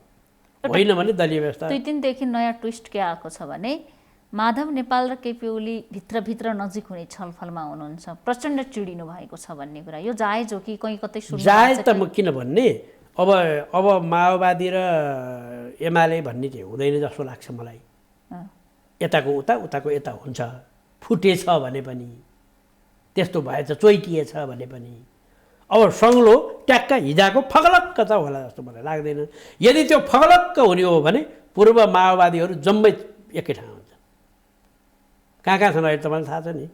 होइन भने दलीय व्यवस्था। 2-3 देखि नयाँ ट्विस्ट के आएको छ भने माधव नेपाल र केपी ओली भित्र नजिक हुने छलफलमा हुनुहुन्छ। प्रचण्ड चिडिनु भएको छ भन्ने कुरा यो जायज हो कि कहीँ कतै सुन्नु? जायज त म किन भन्ने, अब माओवादी र एमाले भन्ने चाहिँ हुँदैन जस्तो लाग्छ मलाई। यताको उता, उताको यता हुन्छ। फुटेछ भने पनि, त्यस्तो भएछ, चोइटिएछ भने पनि अब सङ्लो ट्याक्क हिजाको फगलक्क त होला जस्तो मलाई लाग्दैन। यदि त्यो फगलक्क हुने हो भने पूर्व माओवादीहरू जम्मै एकै ठाउँ हुन्छ। कहाँ छन् अहिले तपाईँलाई थाहा छ नि?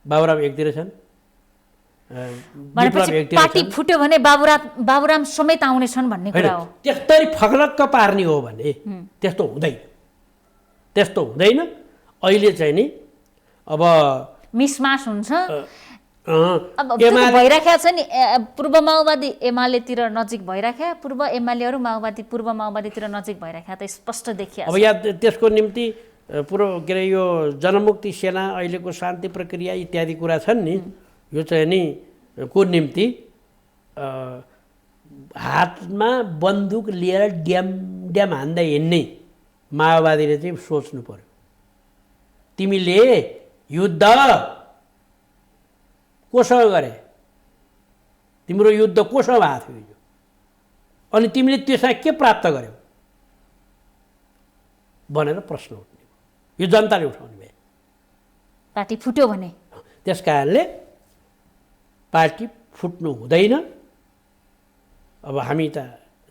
बाबुराम एकतिर छन्, पार्टी फुट्यो भने बाबुराम समेत आउने छन् भन्ने कुरा हो। त्यस्तै फगलक्क पार्ने हो भने त्यस्तो हुँदैन, त्यस्तो हुँदैन। अहिले चाहिँ नि अब मिसमास हुन्छ। अब त्यो त भइराखेको छ नि, पूर्व माओवादी एमालेतिर नजिक भइराख्या, पूर्व एमालेहरू माओवादी पूर्व माओवादीतिर नजिक भइराख्या त स्पष्ट देखिया। अब यहाँ त्यसको निम्ति पूर्व के अरे यो जनमुक्ति सेना अहिलेको शान्ति प्रक्रिया इत्यादि कुरा छन् नि, यो चाहिँ नि को निम्ति हातमा बन्दुक लिएर ड्याम ड्याम हान्दै हिँड्ने माओवादीले चाहिँ सोच्नु पर्यो, तिमीले युद्ध कोसँग गरे, तिम्रो युद्ध कोसँग भएको थियो यो, अनि तिमीले त्यसमा के प्राप्त गर्यौ भनेर प्रश्न उठ्ने, यो जनताले उठाउने भयो। पार्टी फुट्यो भने त्यस कारणले पार्टी फुट्नु हुँदैन। अब हामी त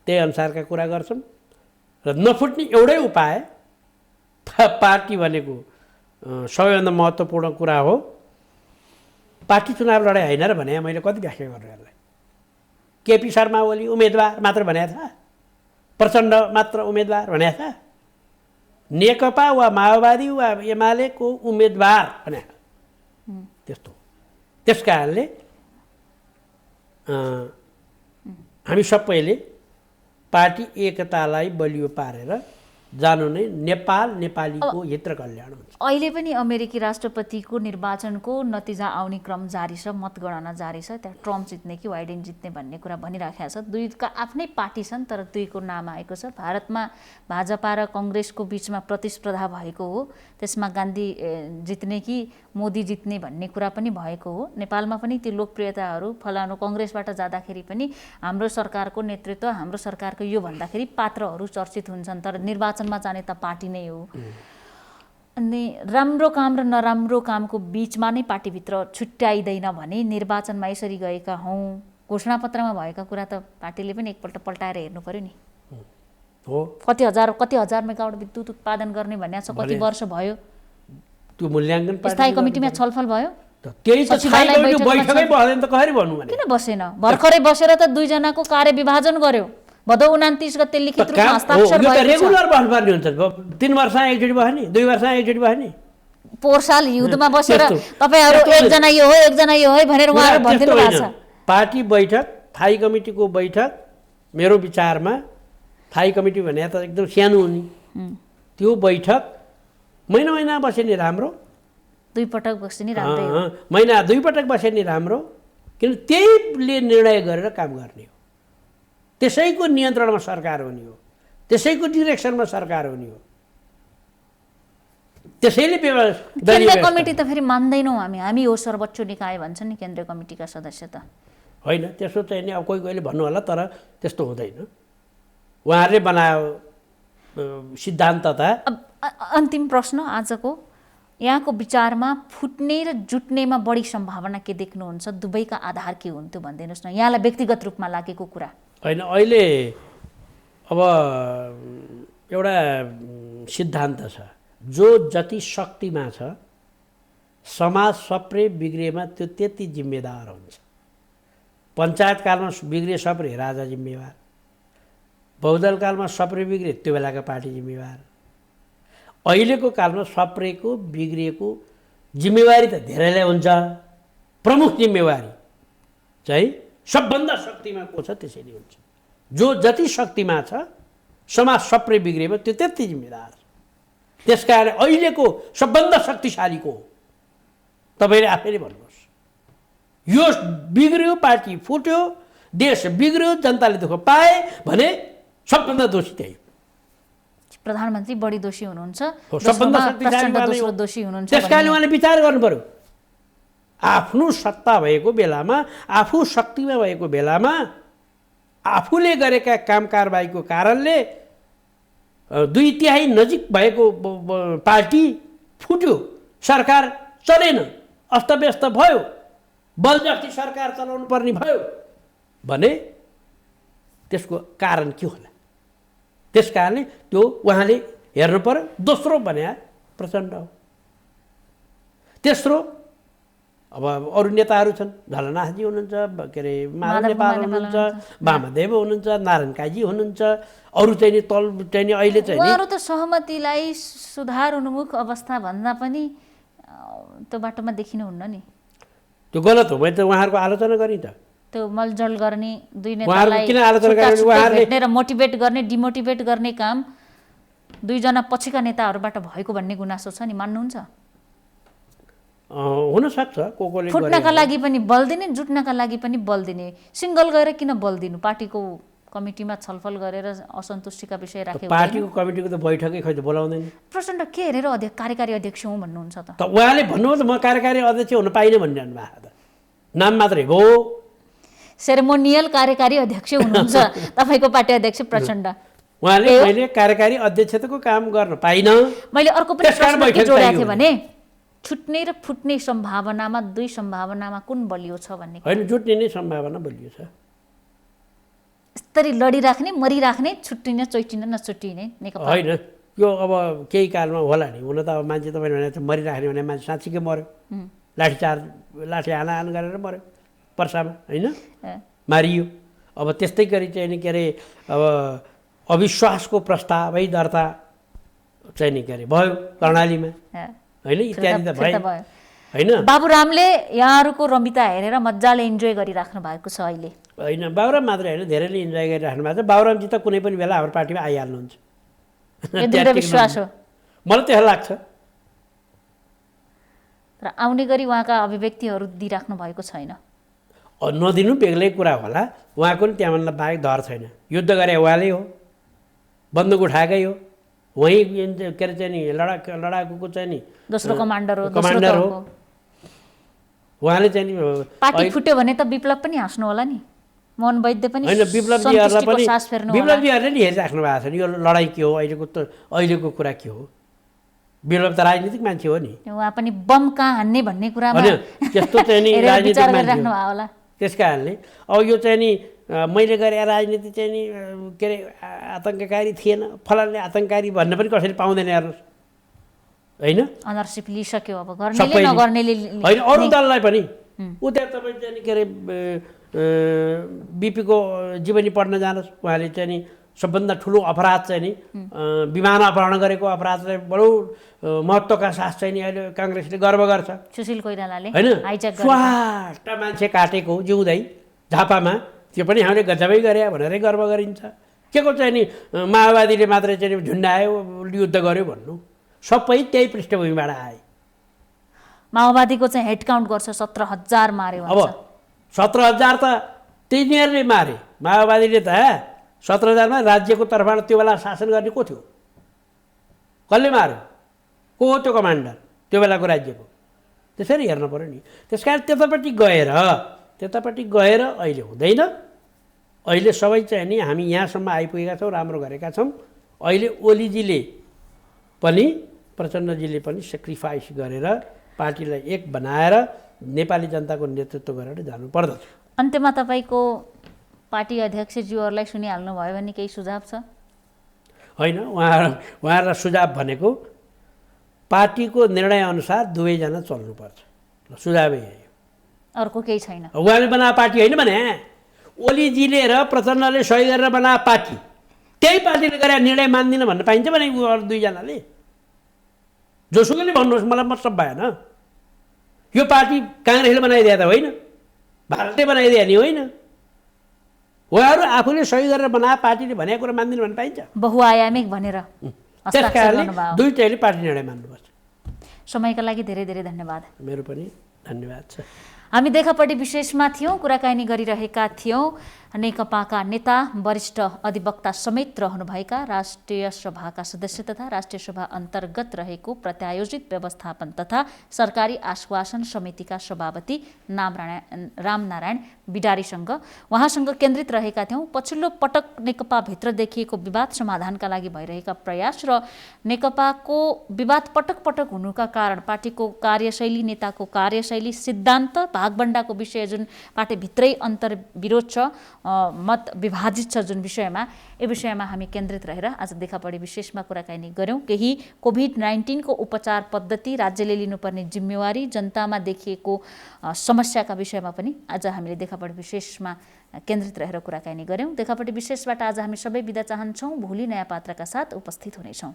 त्यही अनुसारका कुरा गर्छौँ र नफुट्ने एउटै उपाय पार्टी भनेको सबैभन्दा महत्त्वपूर्ण कुरा हो। पार्टी चुनाव लडाइँ होइन र भने मैले कति व्याख्या गर्नु यसलाई। केपी शर्मा ओली उम्मेदवार मात्र भनेको था, प्रचण्ड मात्र उम्मेदवार भनेको था, नेकपा वा माओवादी वा एमालेको उम्मेदवार भने त्यस्तो। त्यस कारणले हामी सबैले पार्टी एकतालाई बलियो पारेर जानु नै नेपाल नेपालीको हित र कल्याण हुन्छ। अहिले पनि अमेरिकी राष्ट्रपतिको निर्वाचनको नतिजा आउने क्रम जारी छ, मतगणना जारी छ। त्यहाँ ट्रम्प जित्ने कि बाइडेन जित्ने भन्ने कुरा भनिराखेको छ। दुईका आफ्नै पार्टी छन् तर दुईको नाम आएको छ। भारतमा भाजपा र कङ्ग्रेसको बिचमा प्रतिस्पर्धा भएको हो, त्यसमा गान्धी जित्ने कि मोदी जित्ने भन्ने कुरा पनि भएको हो। नेपालमा पनि ती लोकप्रियताहरू फलानु कङ्ग्रेसबाट जाँदाखेरि पनि हाम्रो सरकारको नेतृत्व, हाम्रो सरकारको यो भन्दाखेरि पात्रहरू चर्चित हुन्छन्, तर निर्वाचनमा जाने त पार्टी नै हो। अनि राम्रो काम र नराम्रो कामको बिचमा नै पार्टीभित्र छुट्याइँदैन भने निर्वाचनमा यसरी गएका हौँ, घोषणापत्रमा भएका कुरा त पार्टीले पनि एकपल्ट पल्टाएर हेर्नु पर्यो नि। हो, कति हजार मेगावाट विद्युत उत्पादन गर्ने भन्ने छ, कति वर्ष भयो त्यो मूल्याङ्कन स्थायी कमिटीमा छलफल भयो। त्यही त बैठकै बस्दैन त कसरी भन्नु भने किन बसेन? भर्खरै बसेर त दुईजनाको कार्य विभाजन गर्यो। भदौ 29 गते लिखित रूपमा हस्ताक्षर भयो। रेगुलर बस्नुपर्ने हुन्छ। 3 वर्षमा एकचोटि बस्ने, 2 वर्षमा एकचोटि बस्ने। पोहोर साल हिउँदमा बसेर तपाईहरु एकजना यो हो एकजना यो हो भनेर उहाँहरु भन्दिनु भएको छ। पार्टी बैठक, स्थायी कमिटीको बैठक मेरो विचारमा स्थायी कमिटी भने त एकदम सानो हो नि, त्यो बैठक महिना महिना बसे नि राम्रो, 2 पटक बसे नि राम्रै हो। महिना 2 पटक बसे नि राम्रो, किन त्यहीले निर्णय गरेर काम गर्ने हो। त्यसैको नियन्त्रणमा सरकार हुने हो, त्यसैको डिरेक्सनमा सरकार हुने हो। त्यसैले केन्द्रीय कमिटी त फेरि मान्दैनौँ हामी हो सर्वोच्च निकाय भन्छन् नि केन्द्रीय कमिटीका सदस्य त। होइन, त्यसो चाहिँ नि अब कोही कोहीले भन्नु होला, तर त्यस्तो हुँदैन। उहाँहरूले बनायो सिद्धान्त त। अन्तिम प्रश्न आजको, यहाँको विचारमा फुट्ने र जुट्नेमा बढी सम्भावना के देख्नुहुन्छ? दुवैका आधार के हुन्थ्यो भनिदिनुहोस् न, यहाँलाई व्यक्तिगत रूपमा लागेको कुरा। होइन, अहिले अब एउटा सिद्धान्त छ, जो जति शक्तिमा छ समाज सप्रे बिग्रेमा त्यो त्यति जिम्मेदार हुन्छ। पञ्चायत कालमा बिग्रे सप्रे राजा जिम्मेवार, बहुदल कालमा सप्रे बिग्रे त्यो बेलाका पार्टी जिम्मेवार। अहिलेको कालमा सप्रेको बिग्रिएको जिम्मेवारी त धेरैलाई हुन्छ। प्रमुख जिम्मेवारी चाहिँ सबभन्दा शक्तिमा को छ त्यसैले हुन्छ। जो जति शक्तिमा छ समाज सप्रे बिग्रेमा त्यो त्यति जिम्मेदार। त्यसकारण अहिलेको सबभन्दा शक्तिशाली को हो तपाईँले आफैले भन्नुहोस्। यो बिग्रियो, पार्टी फुट्यो, देश बिग्रियो, जनताले दुःख पाए भने सबभन्दा दोषी त्यही प्रधानमन्त्री बढी दोषी हुनुहुन्छ, सबभन्दा दोस्रो दोषी हुनुहुन्छ। त्यसकारण उहाँले विचार गर्नु पर्यो। आफ्नो सत्ता भएको बेलामा, आफू शक्तिमा भएको बेलामा आफूले गरेका काम कारबाहीको कारणले 2/3 नजिक भएको पार्टी फुट्यो, सरकार चलेन, अस्तव्यस्त भयो, बलजफ्ती सरकार चलाउनु पर्ने भयो भने त्यसको कारण के होला? त्यस कारणले त्यो उहाँले हेर्नु पर्यो। दोस्रो भने प्रचण्ड हो। तेस्रो अब अरू नेताहरू छन्, झलनाथजी हुनुहुन्छ, के अरे माधव नेपाल हुनुहुन्छ, वामदेव हुनुहुन्छ, नारायण काजी हुनुहुन्छ, अरू चाहिँ नि तल चाहिँ नि अहिले चाहिँ उहाँहरू त सहमतिलाई सुधार उन्मुख अवस्था भन्दा पनि त्यो बाटोमा देखिनुहुन्न नि। त्यो गलत हो। मैले त उहाँहरूको आलोचना गरेँ त। त्यो मलजल गर्ने दुई उहाँहरूको नेतालाई किन आलोचना गर्ने? उहाँहरूले भेट्ने र मोटिभेट गर्ने डिमोटिभेट गर्ने काम दुईजना पछिका नेताहरूबाट भएको भन्ने गुनासो छ नि, मान्नुहुन्छ? हुनसक्छ कोले फुट्नका लागि पनि बल दिने, जुट्नका लागि पनि बल दिने। सिङ्गल गएर किन बल दिनु? पार्टीको कमिटीमा छलफल गरेर असन्तुष्टिका विषय राख्यो। पार्टीको कमिटीको त बैठकै खै त बोलाउँदैन। प्रचण्ड के हेरेर कार्यकारी अध्यक्ष हुँ भन्नुहुन्छ त? उहाँले भन्नुभयो त म कार्यकारी अध्यक्ष हुन पाइनँ भनिरहनु भएको त, नाम मात्रै हो। सेरेमोनियल कार्यकारी अध्यक्ष हुनुहुन्छ तपाईँको पार्टी अध्यक्ष प्रचण्ड। उहाँले मैले कार्यकारी अध्यक्षताको काम गर्न पाइनँ। मैले अर्को पनि प्रश्न के जोडेको थिएँ भने छुट्ने र फुट्ने सम्भावनामा, दुई सम्भावनामा कुन बलियो छ भन्ने। होइन, जुट्ने नै सम्भावना बलियो छ। यसरी लडिराख्ने, मरिराख्ने, छुट्टिने, चोइटिने, नछुट्टिने नेकपा होइन, यो अब केही कालमा होला नि। हुन त अब मान्छे तपाईँले भने जस्तो मरिराख्ने भने मान्छे साँच्चीकै मऱ्यो, लाठी हानाहान गरेर मऱ्यो पर्सामा, होइन, मारियो। अब त्यस्तै गरी चाहिँ नि के अरे अब अविश्वासको प्रस्तावै दर्ता चाहिँ नि के अरे भयो कर्णालीमा, होइन, इत्यादि त भयो, होइन। बाबुरामले यहाँहरूको रमिता हेरेर मजाले इन्जोय गरिराख्नु भएको छ अहिले। होइन, बाबुराम मात्रै होइन, धेरैले इन्जोय गरिराख्नु भएको छ। बाबुरामजी त कुनै पनि बेला हाम्रो पार्टीमा आइहाल्नुहुन्छ, यो दृढ विश्वास हो, मलाई त्यसो लाग्छ। तर आउने गरी उहाँका अभिव्यक्तिहरू दिइराख्नु भएको छैन। नदिनु बेग्लै कुरा होला, उहाँको पनि त्यहाँभन्दा बाहेक धर छैन। युद्ध गरे उहाँले हो, बन्दुक उठाएकै हो, वहीँ के अरे चाहिँ नि लडाकुको चाहिँ नि दोस्रो कमान्डर हो। उहाँले चाहिँ नि पार्टी फुट्यो भने त विप्लव पनि हाँस्नु होला नि, मोहन वैद्य पनि। होइन, विप्लवजीहरूले नि हेरिराख्नु भएको छ नि यो लडाइँ के हो, अहिलेको कुरा के हो। विप्लव त राजनीतिक मान्छे हो नि, उहाँ पनि बम कहाँ हान्ने भन्ने कुरामा त्यस्तो चाहिँ नि राजनीतिक मान्छे होला। त्यस कारणले अब यो चाहिँ नि मैले गरे राजनीति चाहिँ नि के अरे आतङ्ककारी थिएन, फलानले आतङ्ककारी भन्न पनि कसैले पाउँदैन हेर्नुहोस्, होइन। अनरसिप लिइसक्यो, अब गर्नेले नगर्नेले होइन, अरू दललाई पनि उता तपाईँ चाहिँ नि के अरे बिपीको जीवनी पढ्न जानुहोस्, उहाँले चाहिँ नि सबभन्दा ठुलो अपराध चाहिँ नि विमान अपहरण गरेको अपराधलाई बडो महत्त्वका साथ चाहिँ नि अहिले काङ्ग्रेसले गर्व गर्छ। सुशील कोइरालाले होइन, स्वाटा मान्छे काटेको जिउँदै झापामा, त्यो पनि हामीले गजबै गरे भनेरै गर्व गरिन्छ। के को चाहिँ नि माओवादीले मात्रै चाहिँ झुन्डायो, युद्ध गर्यो भन्नु, सबै त्यही पृष्ठभूमिबाट आए। माओवादीको चाहिँ हेड काउन्ट गर्छ 17,000 मार्यो। अब 17,000 त तिनीहरूले मारे, माओवादीले त 17,000मा राज्यको तर्फबाट त्यो बेला शासन गर्ने को थियो, कसले मार्यो, को हो त्यो कमान्डर त्यो बेलाको राज्यको, त्यसरी हेर्नु पऱ्यो नि। त्यस कारण त्यतापट्टि गएर अहिले हुँदैन। अहिले सबै चाहिँ नि हामी यहाँसम्म आइपुगेका छौँ, राम्रो गरेका छौँ। अहिले ओलीजीले पनि प्रचण्डजीले पनि सेक्रिफाइस गरेर पार्टीलाई एक बनाएर नेपाली जनताको नेतृत्व गरेर जानु पर्दछ। अन्त्यमा तपाईँको पार्टी अध्यक्षज्यूहरूलाई सुनिहाल्नु भयो भने केही सुझाव छ? होइन, उहाँहरूलाई सुझाव भनेको पार्टीको निर्णयअनुसार दुवैजना चल्नुपर्छ, सुझावै हो, अर्को केही छैन। उहाँले बनाएको पार्टी होइन भने ओलीजीले र प्रचण्डले सही गरेर बनाएको पार्टी, त्यही पार्टीले गरेर निर्णय मान्दिनँ भन्न पाइन्छ भने अरू दुईजनाले जोसुकैले भन्नुहोस्, मलाई मतलब भएन। यो पार्टी काङ्ग्रेसले बनाइदिए त होइन, भारतले बनाइदिए नि होइन, उहाँहरू आफूले सही गरेर बनाएको पार्टीले भनेको कुरा मान्दिनँ भन्न पाइन्छ? बहुआयामिक भनेर त्यस कारणले दुईटैले पार्टी निर्णय मान्नुपर्छ। समयका लागि धेरै धेरै धन्यवाद। मेरो पनि धन्यवाद छ। हामी देखापट्टि विशेषमा थियौँ, कुराकानी गरिरहेका थियौँ नेकपाका नेता, वरिष्ठ अधिवक्ता समेत रहनुभएका राष्ट्रिय सभाका सदस्य तथा राष्ट्रिय सभा अन्तर्गत रहेको प्रत्यायोजित व्यवस्थापन तथा सरकारी आश्वासन समितिका सभापति रामनारायण बिडारीसँग उहाँसँग केन्द्रित रहेका थियौँ। पछिल्लो पटक नेकपाभित्र देखिएको विवाद समाधानका लागि भइरहेका प्रयास र नेकपाको विवाद पटक पटक हुनुका कारण पार्टीको कार्यशैली, नेताको कार्यशैली, सिद्धान्त, भागबण्डाको विषय जुन पार्टीभित्रै अन्तर्विरोध छ, मत विभाजित छ जुन विषयमा, यो विषयमा हामी केन्द्रित रहेर आज देखापडी विशेषमा कुराकानी गऱ्यौँ। केही कोभिड-19 को उपचार पद्धति, राज्यले लिनुपर्ने जिम्मेवारी, जनतामा देखिएको समस्याका विषयमा पनि आज हामीले देखापडी विशेषमा केन्द्रित रहेर कुराकानी गऱ्यौँ। देखापडी विशेषबाट आज हामी सबै बिदा चाहन्छौँ। भोलि नयाँ पात्रका साथ उपस्थित हुनेछौँ।